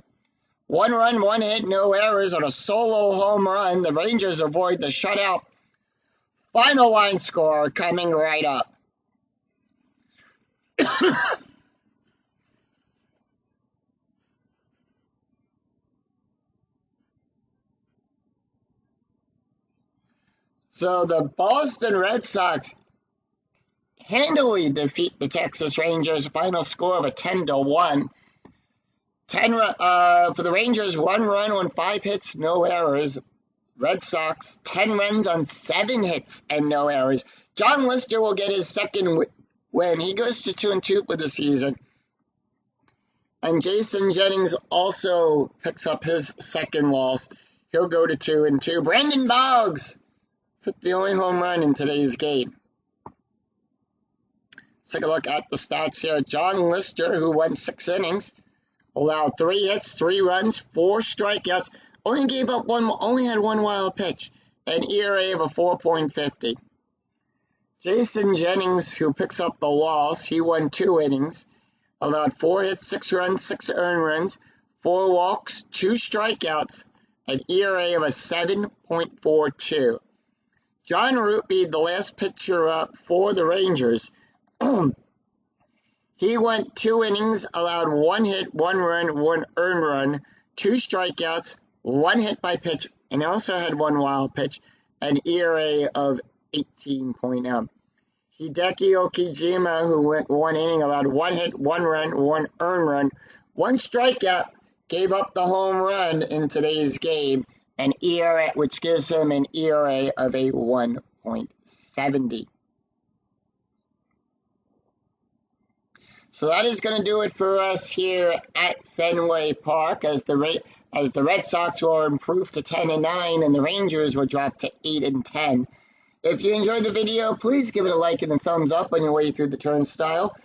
1 run, 1 hit, no errors on a solo home run. The Rangers avoid the shutout. Final line score coming right up. So the Boston Red Sox handily defeat the Texas Rangers, final score of a 10-1. For the Rangers, 1 run on 5 hits, no errors. Red Sox, 10 runs on 7 hits and no errors. John Lister will get his second win. He goes to 2-2 for the season. And Jason Jennings also picks up his second loss. He'll go to 2-2. Brandon Boggs hit the only home run in today's game. Let's take a look at the stats here. John Lister, who went 6 innings, allowed 3 hits, 3 runs, 4 strikeouts, only had 1 wild pitch, an ERA of a 4.50. Jason Jennings, who picks up the loss, he won 2 innings, allowed 4 hits, 6 runs, 6 earned runs, 4 walks, 2 strikeouts, an ERA of a 7.42. John Rupe, the last pitcher up for the Rangers, he went 2 innings, allowed 1 hit, 1 run, 1 earned run, 2 strikeouts, 1 hit by pitch, and also had 1 wild pitch, an ERA of 18.0. Hideki Okijima, who went 1 inning, allowed 1 hit, 1 run, 1 earned run, 1 strikeout, gave up the home run in today's game, an ERA, which gives him an ERA of a 1.70. So that is going to do it for us here at Fenway Park, as the Red Sox will improve to 10-9 and the Rangers will drop to 8-10. If you enjoyed the video, please give it a like and a thumbs up on your way through the turnstile.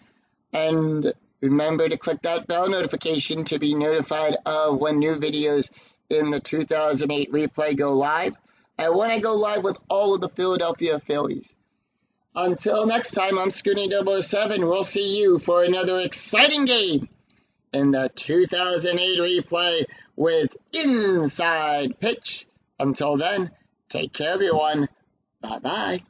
And remember to click that bell notification to be notified of when new videos in the 2008 replay go live, and when I go live with all of the Philadelphia Phillies. Until next time, I'm Scooty007. We'll see you for another exciting game in the 2008 replay with Inside Pitch. Until then, take care, everyone. Bye-bye.